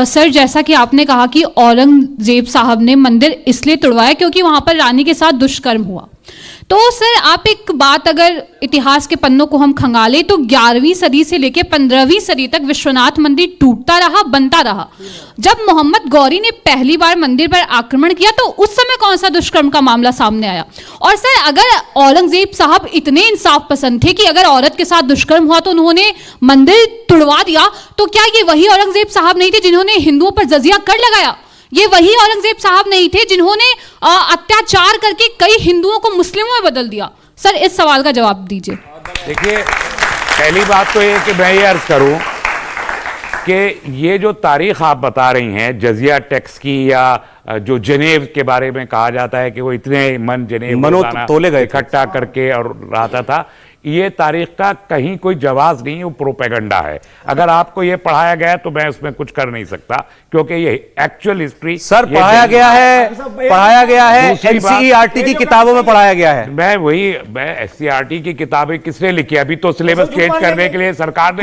K: सर, जैसा कि आपने कहा कि औरंगजेब साहब ने मंदिर इसलिए तोड़वाया क्योंकि वहां पर रानी के साथ दुष्कर्म हुआ, तो सर आप एक बात अगर इतिहास के पन्नों को हम खंगाले तो 11वीं सदी से लेकर 15वीं सदी तक विश्वनाथ मंदिर टूटता रहा, बनता रहा। जब मोहम्मद गौरी ने पहली बार मंदिर पर आक्रमण किया तो उस समय कौन सा दुष्कर्म का मामला सामने आया? और सर, अगर औरंगजेब साहब इतने इंसाफ पसंद थे कि अगर औरत के साथ दुष्कर्म हुआ तो उन्होंने मंदिर तुड़वा दिया, तो क्या ये वही औरंगजेब साहब नहीं थे जिन्होंने हिंदुओं पर जजिया कर लगाया? ये वही औरंगजेब साहब नहीं थे जिन्होंने अत्याचार करके कई हिंदुओं को मुस्लिमों में बदल दिया? सर, इस सवाल का जवाब दीजिए।
E: देखिए, पहली बात तो ये कि मैं ये अर्ज करूं कि ये जो तारीख आप बता रही हैं जजिया टैक्स की, या जो जनेव के बारे में कहा जाता है कि वो इतने मन जनेव
A: तोले गए
E: इकट्ठा करके और रहता था, ये तारीख का कहीं कोई जवाब नहीं, वो प्रोपेगेंडा है। अगर आपको ये पढ़ाया गया तो मैं उसमें कुछ कर नहीं सकता, क्योंकि ये एक्चुअल हिस्ट्री
A: सर पढ़ाया गया है एनसीईआरटी की किताबों में पढ़ाया गया है।
E: मैं एससीईआरटी की किताबें किसने लिखी? अभी तो सिलेबस चेंज करने के लिए सरकार ने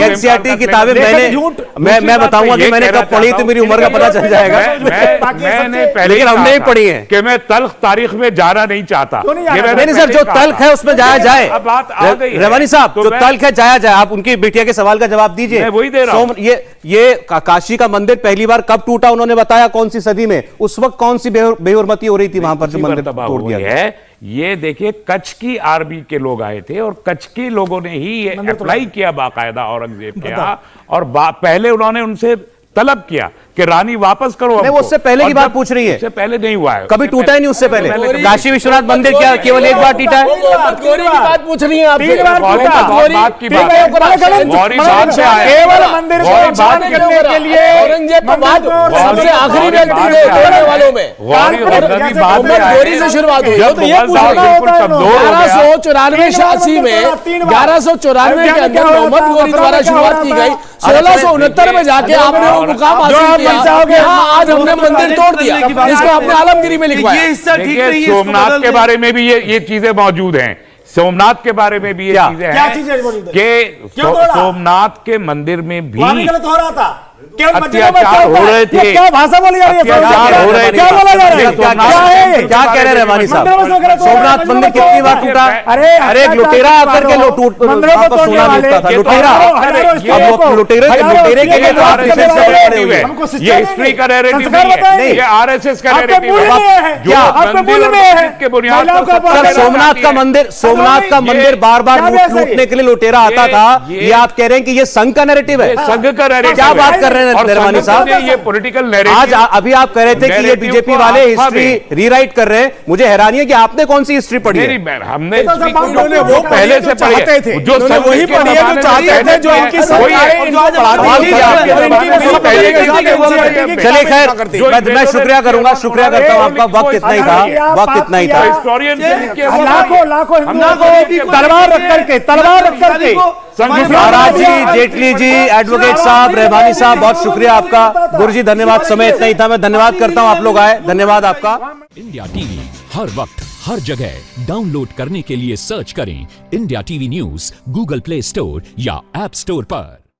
A: एनसीईआरटी की किताबें मैं बताऊंगा कि मैंने कब पढ़ी थी, मेरी उम्र का पता चल जाएगा।
E: मैंने पहले
A: लेकिन हमने ही पढ़ी है
E: कि मैं तल्ख तारीख में जाना नहीं चाहता।
A: नहीं सर, जो तल्ख है उसमें जाया जाए। रहमानी साहब, जो तल्ख है जाया जाए। आप उनकी बेटिया के सवाल का जवाब दीजिए।
E: मैं वही दे रहा हूं।
A: ये काशी का मंदिर पहली बार कब टूटा उन्होंने बताया? कौन सी सदी में? उस वक्त कौन सी बेहुरमती हो रही थी वहां पर जो मंदिर तोड़ दिया
E: है? ये देखिए, कच्छ की आर्मी के लोग आए थे और कच्छ के लोगों ने ही ये अप्लाई किया बाकायदा औरंगजेब के यहाँ, और पहले उन्होंने उनसे तलब किया कि रानी वापस करो।
A: नहीं, वो उससे पहले की बात पूछ रही है।
E: उससे पहले नहीं हुआ है,
A: कभी टूटा ही नहीं उससे पहले। काशी विश्वनाथ मंदिर क्या केवल एक बार टूटा है?
C: गौरी की बात पूछ रही है आपसे।
E: गौरी बात की बात है। गौरी बात से आया,
D: केवल मंदिर को
C: बात करने के लिए औरंगजेब के बाद सबसे आखिरी व्यक्ति थे तोड़ने वालों में। गौरी से शुरुआत हुई तो ये 1194 में 1194 के अंदर मोहम्मद गौरी द्वारा शुरुआत की गई। 1669 में जाके आपने वो मुकाम हासिल बन जाओगे। आज हमने मंदिर तोड़ दिया, इसको आपने आलमगिरी में लिखवाया।
F: ये हिस्सा ठीक
E: देखिए,
F: नहीं है, इसको
E: सोमनाथ
F: बदल
E: के
F: दें।
E: बारे में भी ये चीजें मौजूद हैं। सोमनाथ के बारे में भी ये चीजें
D: क्या
E: हैं
D: चीजें मौजूद हैं?
E: कि
D: क्यों तोड़ा?
E: सोमनाथ के मंदिर में भी
D: वहां भी गलत हो रहा था। केवल मस्जिदों में
E: अत्याचार
D: चलता
E: हो
D: है।
E: रहे थे।
D: ये क्या भाषा बोली जा रही है?
E: अत्याचार हो रहे थे।
D: क्या बोला जा रहा है?
E: क्या
D: है ये?
A: क्या कह रहे हैं रहमानी साहब?
D: मंदिरों में गलत हो रहा है,
A: सोमनाथ
D: मंदिरों
A: मंदिर
D: में
A: कितनी बार
D: तोड़
A: टूटा?
D: अरे
A: अरे एक लुटेरा आकर के
D: मंदिरों को तोड़ने
A: सोना
D: वाले,
A: लूटता था।
D: ये
A: लुटेरा
D: हजारों
A: अब वो लुटेरे के लिए तो
E: आरएसएस का
A: खड़े
E: नैरेटिव
A: हुए।
D: हमको
E: है,
D: शिक्षा
E: ये
D: देंगे।
E: हिस्ट्री का नैरेटिव
D: संस्कार
E: नहीं है,
D: बताएंगे।
E: ये आरएसएस का
D: आपके
E: नैरेटिव
D: मूल्य में है।
E: जो
A: क्या?
D: आपके
E: मंदिर
D: मूल्य
E: और
D: में है।
E: मस्जिद के बुनियाद
D: महिलाओं
E: पर
D: का
E: सबसे
A: सर,
E: पहले
A: सोमनाथ
E: आती
A: का
E: है।
A: मंदिर, सोमनाथ का मंदिर बार बार
D: क्या वैसा है?
A: लूटने के लिए लुटेरा आता था। ये आप कह रहे हैं कि ये संघ का नैरेटिव है?
E: ये संघ का नैरेटिव
A: क्या
E: है।
A: बात कर रहे हैं
E: और
A: रहमानी
E: संघ
A: साहब?
E: से ये पॉलिटिकल नैरेटिव
A: आज अभी आप कह रहे थे कि ये
E: नैरेटिव
A: बीजेपी
E: को
A: वाले
E: आस्था
A: हिस्ट्री रीराइट कर रहे हैं। मुझे हैरानी है कि आपने कौन सी हिस्ट्री पढ़ी
E: मेरी
A: है?
E: हमने
D: ये तो
E: हिस्ट्री
D: सब
E: को
D: उन्होंने
E: जो
D: वो
E: पहले
D: पढ़ी
E: से
D: है जो
E: पढ़ी
D: चाहते
E: है,
D: थे।
E: जो
D: उन्होंने
E: संघ
D: वही
E: के
D: पढ़ी है जो
E: जमाने
D: चाहते
E: में
D: थे, जो
E: पहले
D: इनकी
E: किया है।
D: सरकारें
E: वही
D: इनको
E: है।
D: पढ़ाती
A: बात
D: थी।
A: की आपके
D: और इनकी
A: जमाने में
D: सब
A: पहले
D: पहले
A: के
D: के
A: जमाने में चले खैर, मैं शुक्रिया करूंगा आपका। वक्त इतना ही था, वक्त इतना ही था।
E: हिस्टोरियन से लिख के वो
D: लाखों लाखों हिंदुओं को तलवार रख करके
A: महाराज जी, जेटली जी, एडवोकेट साहब, रहमानी साहब, बहुत शुक्रिया आपका। गुरु जी धन्यवाद, समय इतना ही था। मैं धन्यवाद करता हूं, आप लोग आए, धन्यवाद आपका।
L: इंडिया टीवी हर वक्त हर जगह डाउनलोड करने के लिए सर्च करें India TV news Google play store या ऐप स्टोर पर।